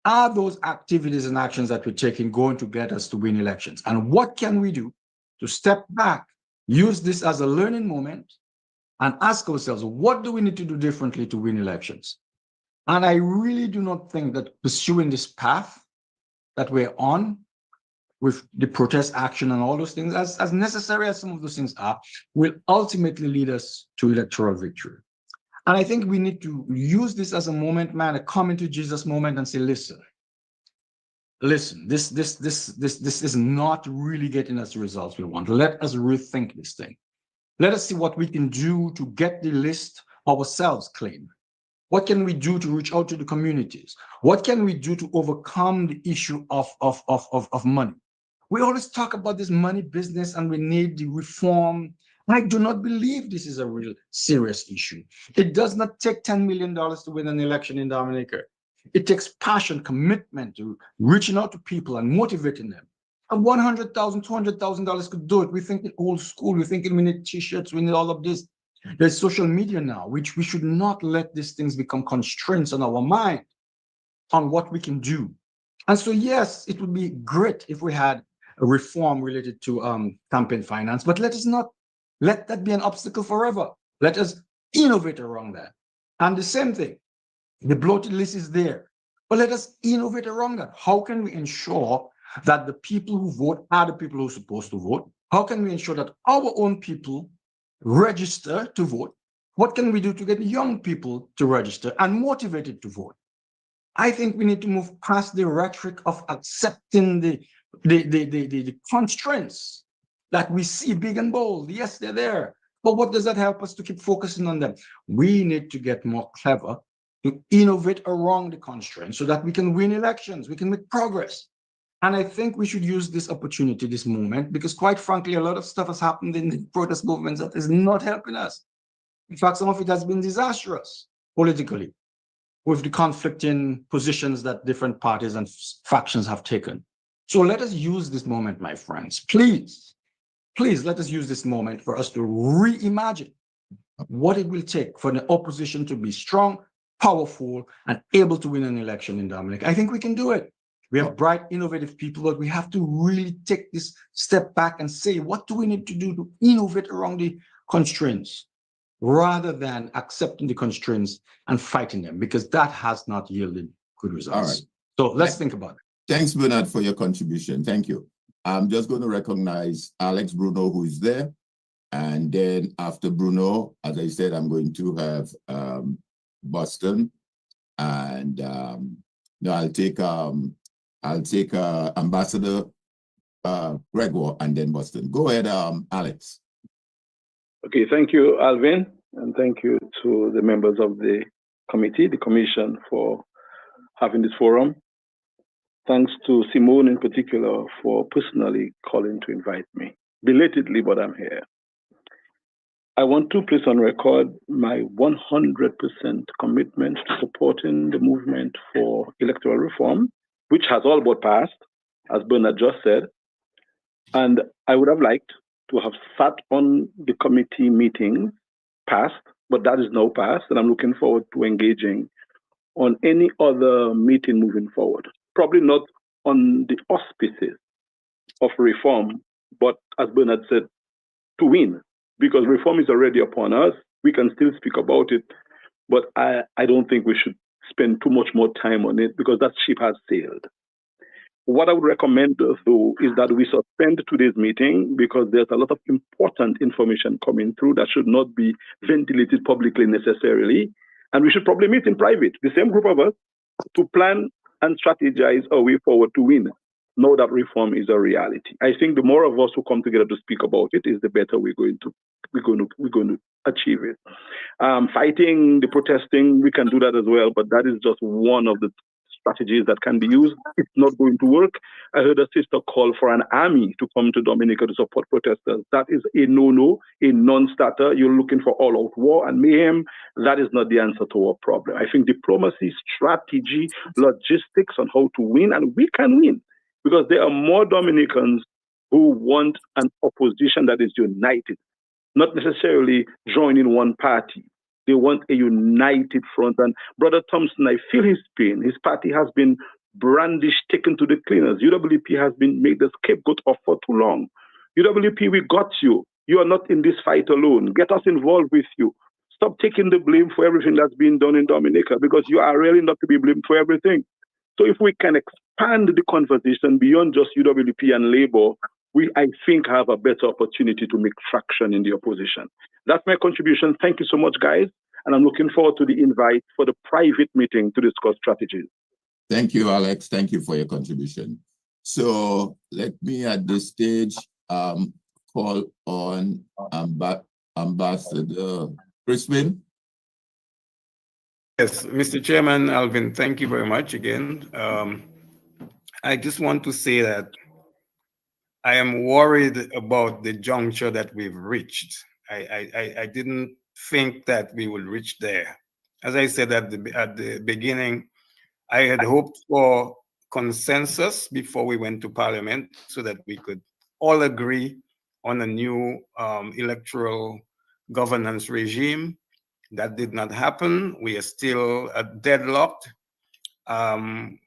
are those activities and actions that we're taking going to get us to win elections? And what can we do to step back, use this as a learning moment, and ask ourselves, what do we need to do differently to win elections? And I really do not think that pursuing this path that we're on with the protest action and all those things, as necessary as some of those things are, will ultimately lead us to electoral victory. And I think we need to use this as a moment, man, a come into Jesus moment and say, listen, this is not really getting us the results we want. Let us rethink this thing. Let us see what we can do to get the list ourselves clean. What can we do to reach out to the communities? What can we do to overcome the issue of money? We always talk about this money business and we need the reform. I do not believe this is a real serious issue. It does not take $10 million to win an election in Dominica. It takes passion, commitment to reaching out to people and motivating them. And $100,000, $200,000 could do it. We think in old school, we think we need t-shirts, we need all of this. There's social media now, which we should not let these things become constraints on our mind on what we can do. And so, yes, it would be great if we had a reform related to campaign finance, but let us not let that be an obstacle forever. Let us innovate around that. And the same thing, the bloated list is there, but let us innovate around that. How can we ensure that the people who vote are the people who are supposed to vote? How can we ensure that our own people register to vote? What can we do to get young people to register and motivated to vote? I think we need to move past the rhetoric of accepting the constraints that we see big and bold. Yes, they're there. But what does that help us to keep focusing on them? We need to get more clever to innovate around the constraints so that we can win elections, we can make progress. And I think we should use this opportunity, this moment, because quite frankly, a lot of stuff has happened in the protest movements that is not helping us. In fact, some of it has been disastrous politically with the conflicting positions that different parties and factions have taken. So let us use this moment, my friends. Please let us use this moment for us to reimagine what it will take for the opposition to be strong, powerful, and able to win an election in Dominica. I think we can do it. We have bright, innovative people, but we have to really take this step back and say, what do we need to do to innovate around the constraints rather than accepting the constraints and fighting them, because that has not yielded good results. All right. So let's think about it. Thanks, Bernard, for your contribution. Thank you. I'm just going to recognize Alex Bruno, who is there. And then after Bruno, as I said, I'm going to have Boston. And no, I'll take Ambassador Gregor and then Boston. Go ahead, Alex. Okay, thank you, Alvin, and thank you to the members of the committee, the commission, for having this forum. Thanks to Simone in particular for personally calling to invite me. Belatedly, but I'm here. I want to place on record my 100% commitment to supporting the movement for electoral reform, which has all but passed, as Bernard just said. And I would have liked to have sat on the committee meeting past, but that is now past, and I'm looking forward to engaging on any other meeting moving forward. Probably not on the auspices of reform, but as Bernard said, to win, because reform is already upon us. We can still speak about it, but I don't think we should spend too much more time on it because that ship has sailed. What I would recommend, though, is that we suspend today's meeting because there's a lot of important information coming through that should not be ventilated publicly necessarily. And we should probably meet in private, the same group of us, to plan and strategize our way forward to win. Know that reform is a reality. I think the more of us who come together to speak about it is the better we're going to achieve it. Fighting the protesting, we can do that as well, but that is just one of the strategies that can be used. It's not going to work. I heard a sister call for an army to come to Dominica to support protesters. That is a no-no, a non-starter. You're looking for all-out war and mayhem. That is not the answer to our problem. I think diplomacy, strategy, logistics on how to win, and we can win because there are more Dominicans who want an opposition that is united, not necessarily joining one party. They want a united front. And Brother Thompson, I feel his pain. His party has been brandished, taken to the cleaners. UWP has been made the scapegoat of for too long. UWP, we got you. You are not in this fight alone. Get us involved with you. Stop taking the blame for everything that's being done in Dominica because you are really not to be blamed for everything. So if we can expand the conversation beyond just UWP and Labour, we, I think, have a better opportunity to make traction in the opposition. That's my contribution. Thank you so much, guys. And I'm looking forward to the invite for the private meeting to discuss strategies. Thank you, Alex. Thank you for your contribution. So let me at this stage call on Ambassador Crispin. Yes, Mr. Chairman, Alvin, thank you very much again. I just want to say that I am worried about the juncture that we've reached. I didn't think that we would reach there. As I said at the beginning, I had hoped for consensus before we went to Parliament so that we could all agree on a new electoral governance regime. That did not happen. We are still deadlocked.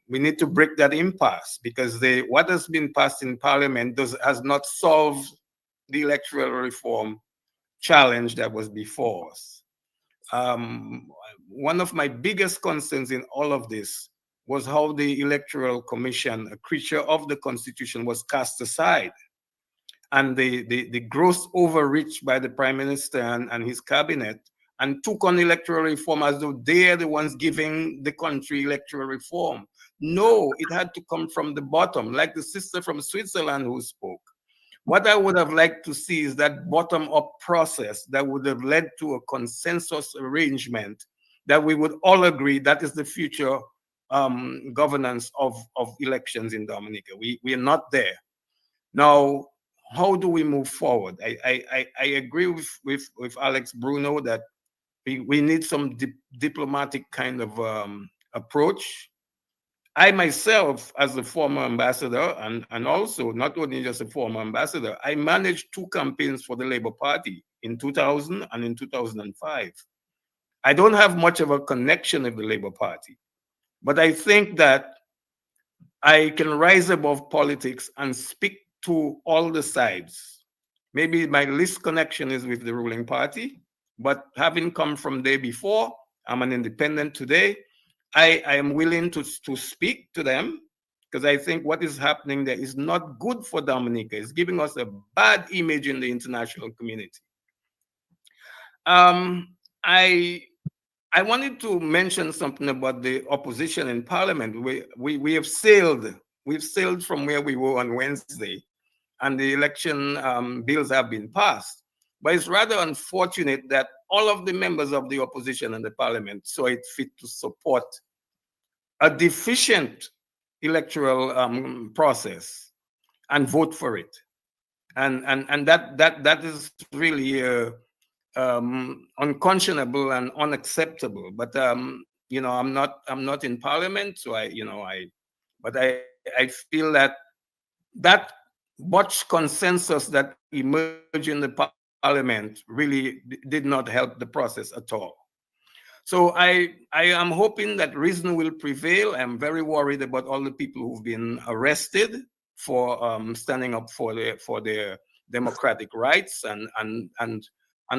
We need to break that impasse because what has been passed in Parliament has not solved the electoral reform challenge that was before us. One of my biggest concerns in all of this was how the Electoral Commission, a creature of the Constitution, was cast aside. And the gross overreach by the Prime Minister and his cabinet and took on electoral reform as though they're the ones giving the country electoral reform. No, it had to come from the bottom, like the sister from Switzerland who spoke. What I would have liked to see is that bottom-up process that would have led to a consensus arrangement that we would all agree that is the future governance of elections in Dominica. We are not there. Now, how do we move forward? I agree with Alex Bruno that we need some diplomatic kind of approach. I myself, as a former ambassador, and also not only just a former ambassador, I managed 2 campaigns for the Labour Party in 2000 and in 2005. I don't have much of a connection with the Labour Party, but I think that I can rise above politics and speak to all the sides. Maybe my least connection is with the ruling party, but having come from there before, I'm an independent today. I am willing to speak to them because I think what is happening there is not good for Dominica. It's giving us a bad image in the international community. I wanted to mention something about the opposition in Parliament. We have sailed. We've sailed from where we were on Wednesday, and the election bills have been passed. But it's rather unfortunate that all of the members of the opposition in the Parliament saw it fit to support a deficient electoral process and vote for it, and that is really unconscionable and unacceptable. But you know, I'm not in Parliament, so I feel that much consensus that emerged in the Parliament really did not help the process at all. So I am hoping that reason will prevail. I'm very worried about all the people who've been arrested for standing up for their democratic rights, and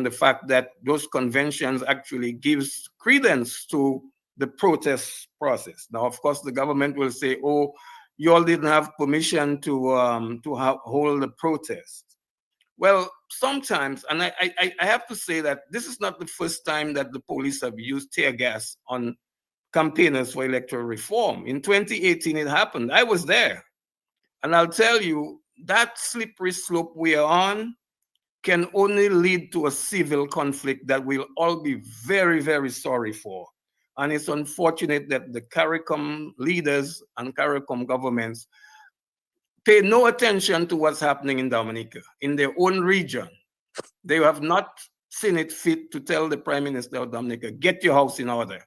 the fact that those conventions actually gives credence to the protest process. Now, of course, the government will say, "Oh, you all didn't have permission to hold the protest." Well, sometimes, and I have to say that this is not the first time that the police have used tear gas on campaigners for electoral reform. In 2018, it happened. I was there. And I'll tell you, that slippery slope we are on can only lead to a civil conflict that we'll all be very, very sorry for. And it's unfortunate that the CARICOM leaders and CARICOM governments pay no attention to what's happening in Dominica, in their own region. They have not seen it fit to tell the Prime Minister of Dominica, get your house in order.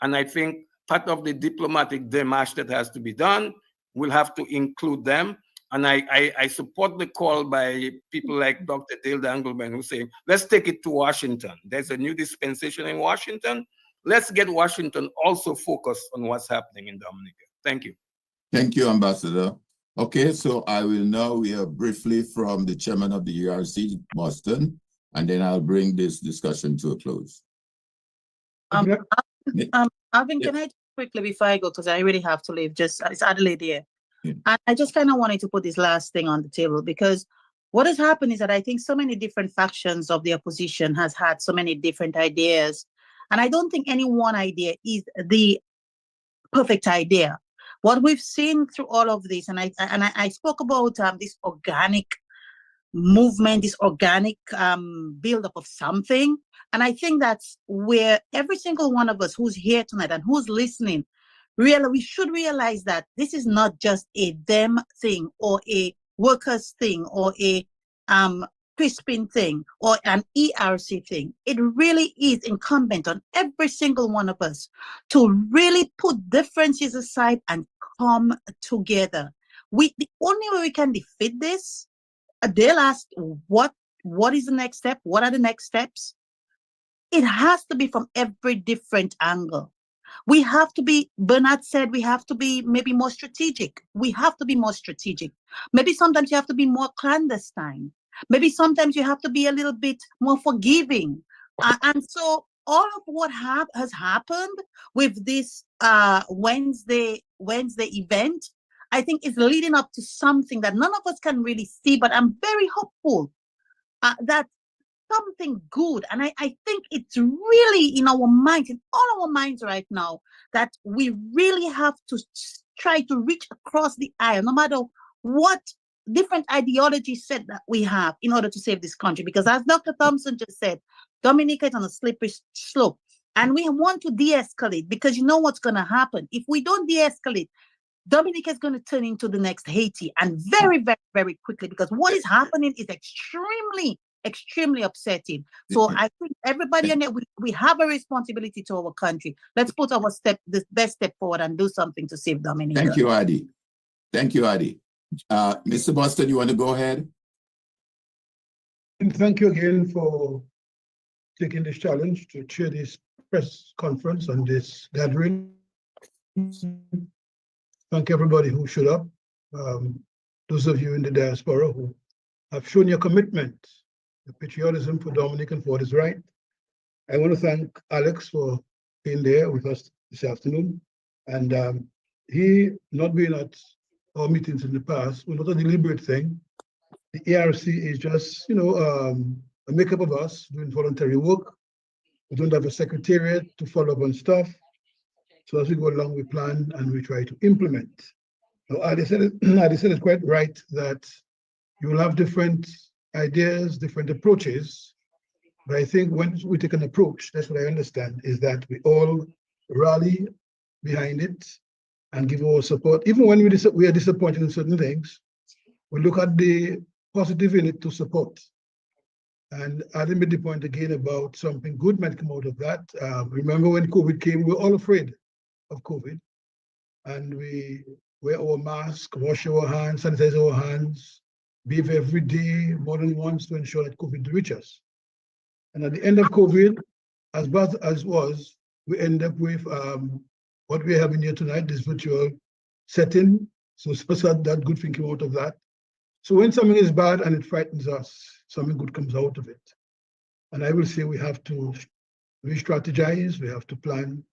And I think part of the diplomatic démarche that has to be done will have to include them. And I support the call by people like Dr. Dale Dangelman, who's saying, let's take it to Washington. There's a new dispensation in Washington. Let's get Washington also focused on what's happening in Dominica. Thank you. Thank you, Ambassador. Okay, so I will now hear briefly from the chairman of the ERC, Boston, and then I'll bring this discussion to a close. Alvin, can I quickly, before I go, because I really have to leave, just it's Adelaide here. Yeah. And I just kind of wanted to put this last thing on the table, because what has happened is that I think so many different factions of the opposition has had so many different ideas. And I don't think any one idea is the perfect idea. What we've seen through all of this, and I spoke about this organic movement, this organic buildup of something. And I think that's where every single one of us who's here tonight and who's listening, really, we should realize that this is not just a them thing or a workers thing or a Crispin thing or an ERC thing. It really is incumbent on every single one of us to really put differences aside and come together. The only way we can defeat this, they'll ask, what is the next step? What are the next steps? It has to be from every different angle. We have to be, Bernard said, we have to be maybe more strategic. We have to be more strategic. Maybe sometimes you have to be more clandestine. Maybe sometimes you have to be a little bit more forgiving. And so all of what has happened with this Wednesday event, I think is leading up to something that none of us can really see, but I'm very hopeful that something good. And I think it's really in our minds, in all our minds right now, that we really have to try to reach across the aisle, no matter what different ideologies said that we have in order to save this country. Because as Dr. Thompson just said, Dominica is on a slippery slope. And we want to de-escalate, because you know what's going to happen. If we don't de-escalate, Dominica is going to turn into the next Haiti, and very, very, very quickly, because what is happening is extremely upsetting. So I think everybody in there, we have a responsibility to our country. Let's put the best step forward and do something to save Dominica. Thank you, Adi. Thank you, Adi. Mr. Boston, you want to go ahead? And thank you again for taking this challenge to chair this press conference and this gathering. Thank everybody who showed up. Those of you in the diaspora who have shown your commitment, the patriotism for Dominic and for what is right. I want to thank Alex for being there with us this afternoon. And he not being at our meetings in the past was not a deliberate thing. The ERC is just, a makeup of us doing voluntary work. We don't have a secretariat to follow up on stuff. So as we go along, we plan and we try to implement. Now, Adi said it quite right that you will have different ideas, different approaches. But I think when we take an approach, that's what I understand, is that we all rally behind it and give our support. Even when we are disappointed in certain things, we look at the positive in it to support. And Adi made the point again about something good might come out of that. Remember when COVID came, we were all afraid of COVID. And we wear our mask, wash our hands, sanitize our hands, bathe every day, more than once, to ensure that COVID didn't reach us. And at the end of COVID, as bad as it was, we end up with what we're having here tonight, this virtual setting. So that good thing came out of that. So when something is bad and it frightens us, something good comes out of it. And I will say we have to re-strategize, we have to plan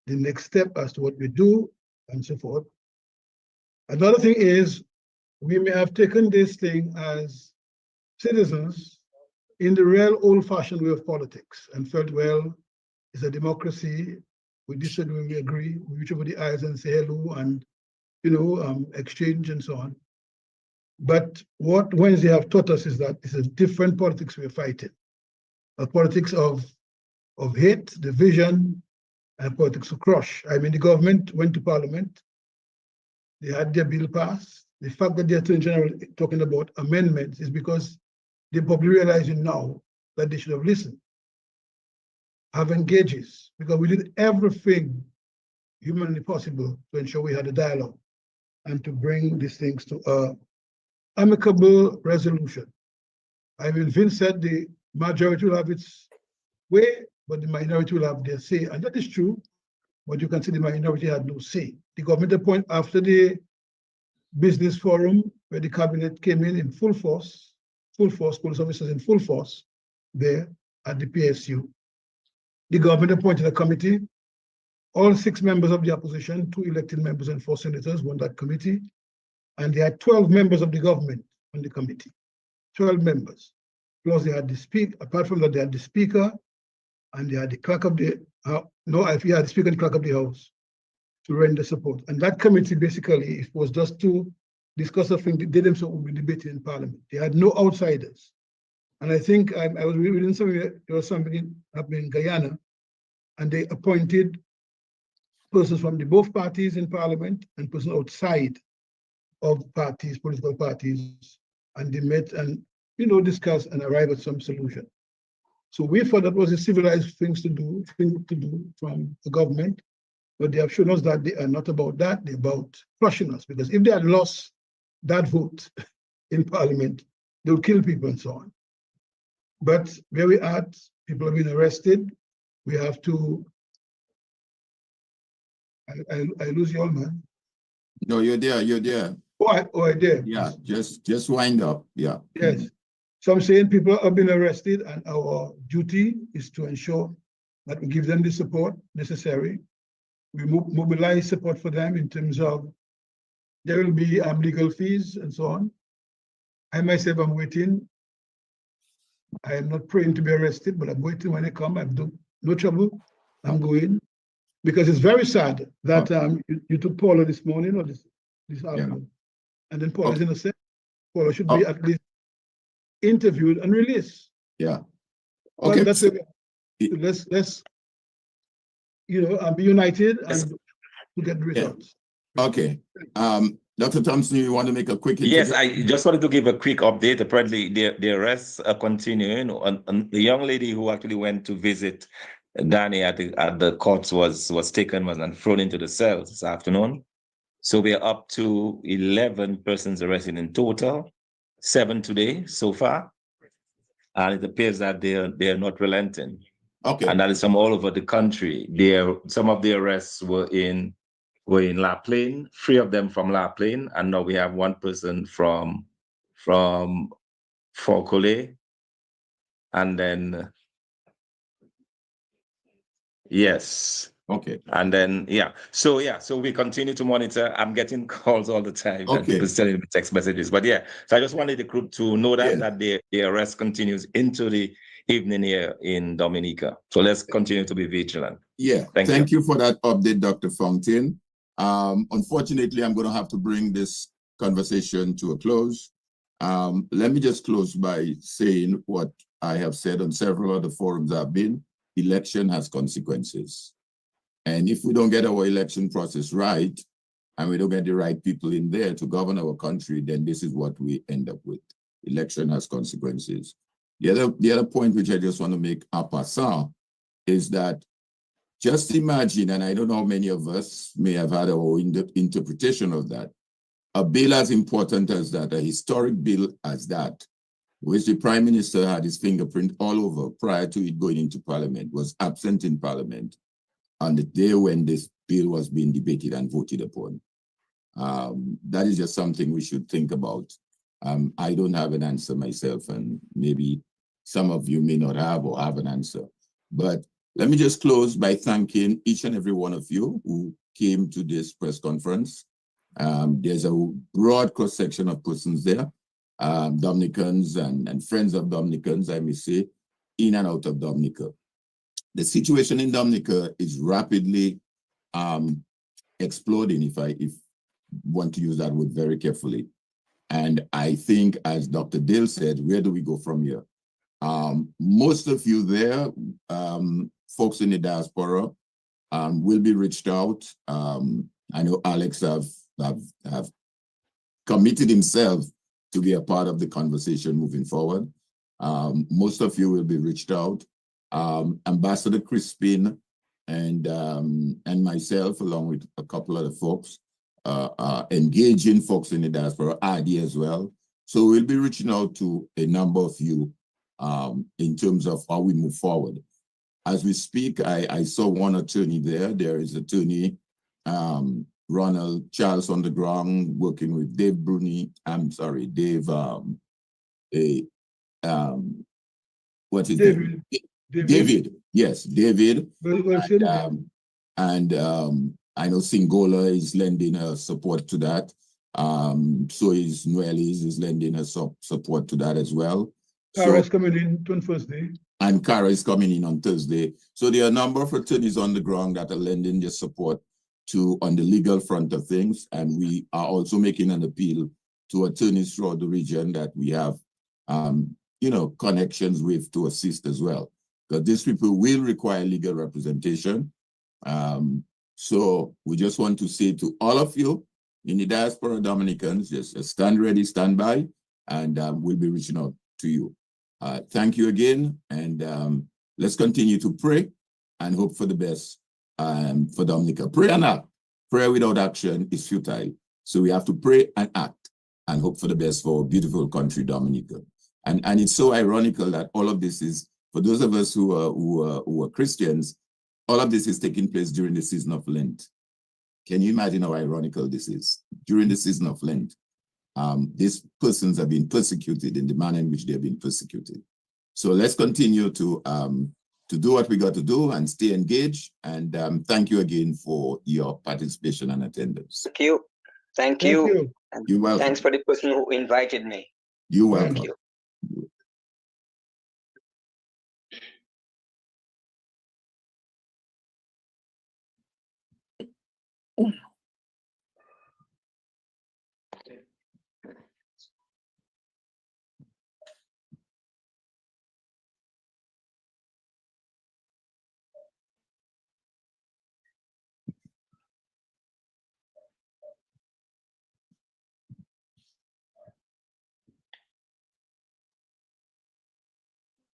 the next step as to what we do and so forth. Another thing is we may have taken this thing as citizens in the real old-fashioned way of politics and felt, well, it's a democracy. We disagree, we agree, we reach over the eyes and say hello and, exchange and so on. But what Wednesday have taught us is that it's a different politics we're fighting. A politics of hate, division, and politics of crush. I mean, the government went to Parliament, they had their bill passed. The fact that the Attorney General is talking about amendments is because they're probably realizing now that they should have listened, have engages, because we did everything humanly possible to ensure we had a dialogue and to bring these things to an amicable resolution. I mean, Vince said the majority will have its way, but the minority will have their say, and that is true, but you can see the minority had no say. The government appointed after the business forum, where the cabinet came in full force, police officers in full force there at the PSU. The government appointed a committee. All 6 members of the opposition, 2 elected members and 4 senators were on that committee. And they had 12 members of the government on the committee, 12 members. Plus they had the speaker, apart from that, they had the speaker and they had the clerk of the, the speaker and the clerk of the house to render support. And that committee basically, it was just to discuss a thing they themselves would be debating in Parliament. They had no outsiders. And I think I was reading something, there was something happening in Guyana, and they appointed persons from both parties in Parliament and persons outside of parties, political parties, and they met and discuss and arrive at some solution. So we thought that was a civilized thing to do from the government, but they have shown us that they are not about that, they're about crushing us, because if they had lost that vote in Parliament, they would kill people and so on. But where we at, people have been arrested. We have to, I lose you all, man. No, you're there. I did. Yeah, just wind up. Yeah. Yes. So I'm saying people have been arrested, and our duty is to ensure that we give them the support necessary. We mobilize support for them in terms of there will be legal fees and so on. I myself am waiting. I am not praying to be arrested, but I'm waiting when they come. I've done no trouble. I'm going, because it's very sad that you took Paula this morning or this afternoon, and then Paula is innocent. Paula should be at least interviewed and released. Yeah. Okay. That's it. Let's be united and to get results. Okay. Dr. Thompson, you want to make a quick Yes, I just wanted to give a quick update. Apparently, the arrests are continuing. And the young lady who actually went to visit Danny at the courts was taken and thrown into the cells this afternoon. So we're up to 11 persons arrested in total, 7 today so far. And it appears that they are not relenting. Okay. And that is from all over the country. Some of the arrests were in La Plaine, 3 of them from La Plaine, and now we have 1 person from Fort Collet, and then yes. Okay. And then so we continue to monitor. I'm getting calls all the time, and people sending me text messages. But so I just wanted the group to know that the arrest continues into the evening here in Dominica. So let's continue to be vigilant. Yeah. Thank you for that update, Dr. Fountain. Unfortunately, I'm going to have to bring this conversation to a close. Let me just close by saying what I have said on several other forums I've been. Election has consequences. And if we don't get our election process right, and we don't get the right people in there to govern our country, then this is what we end up with. Election has consequences. The other point which I just want to make en passant is that just imagine, and I don't know how many of us may have had our own interpretation of that, a bill as important as that, a historic bill as that, which the Prime Minister had his fingerprint all over prior to it going into Parliament, was absent in Parliament, on the day when this bill was being debated and voted upon. That is just something we should think about. I don't have an answer myself, and maybe some of you may not have or have an answer. But let me just close by thanking each and every one of you who came to this press conference. There's a broad cross-section of persons there, Dominicans and friends of Dominicans, I may say, in and out of Dominica. The situation in Dominica is rapidly exploding, if want to use that word very carefully. And I think, as Dr. Dale said, where do we go from here? Most of you there, folks in the diaspora, will be reached out. I know Alex have committed himself to be a part of the conversation moving forward. Most of you will be reached out. Ambassador Crispin and myself, along with a couple other folks, engaging folks in the diaspora, ID as well. So we'll be reaching out to a number of you in terms of how we move forward. As we speak, I saw one attorney there. There is attorney Ronald Charles on the ground working with Dave Bruni. I'm sorry, Dave. What is David? David. Yes, David. Well, and I know Singola is lending her support to that. So is Noelis is lending her support to that as well. Cara is coming in on Thursday. And Cara is coming in on Thursday. So there are a number of attorneys on the ground that are lending their support to on the legal front of things. And we are also making an appeal to attorneys throughout the region that we have connections with to assist as well. Because these people will require legal representation. So we just want to say to all of you in the diaspora Dominicans, just stand ready, stand by, and we'll be reaching out to you. Thank you again, and let's continue to pray and hope for the best for Dominica. Pray and act. Prayer without action is futile. So we have to pray and act and hope for the best for our beautiful country, Dominica. And it's so ironical that all of this is, for those of us who are Christians, all of this is taking place during the season of Lent. Can you imagine how ironical this is? During the season of Lent, these persons have been persecuted in the manner in which they have been persecuted. So let's continue to do what we got to do and stay engaged. And thank you again for your participation and attendance. Thank you. Thank you. You're welcome. Thanks for the person who invited me. You're welcome. Thank you.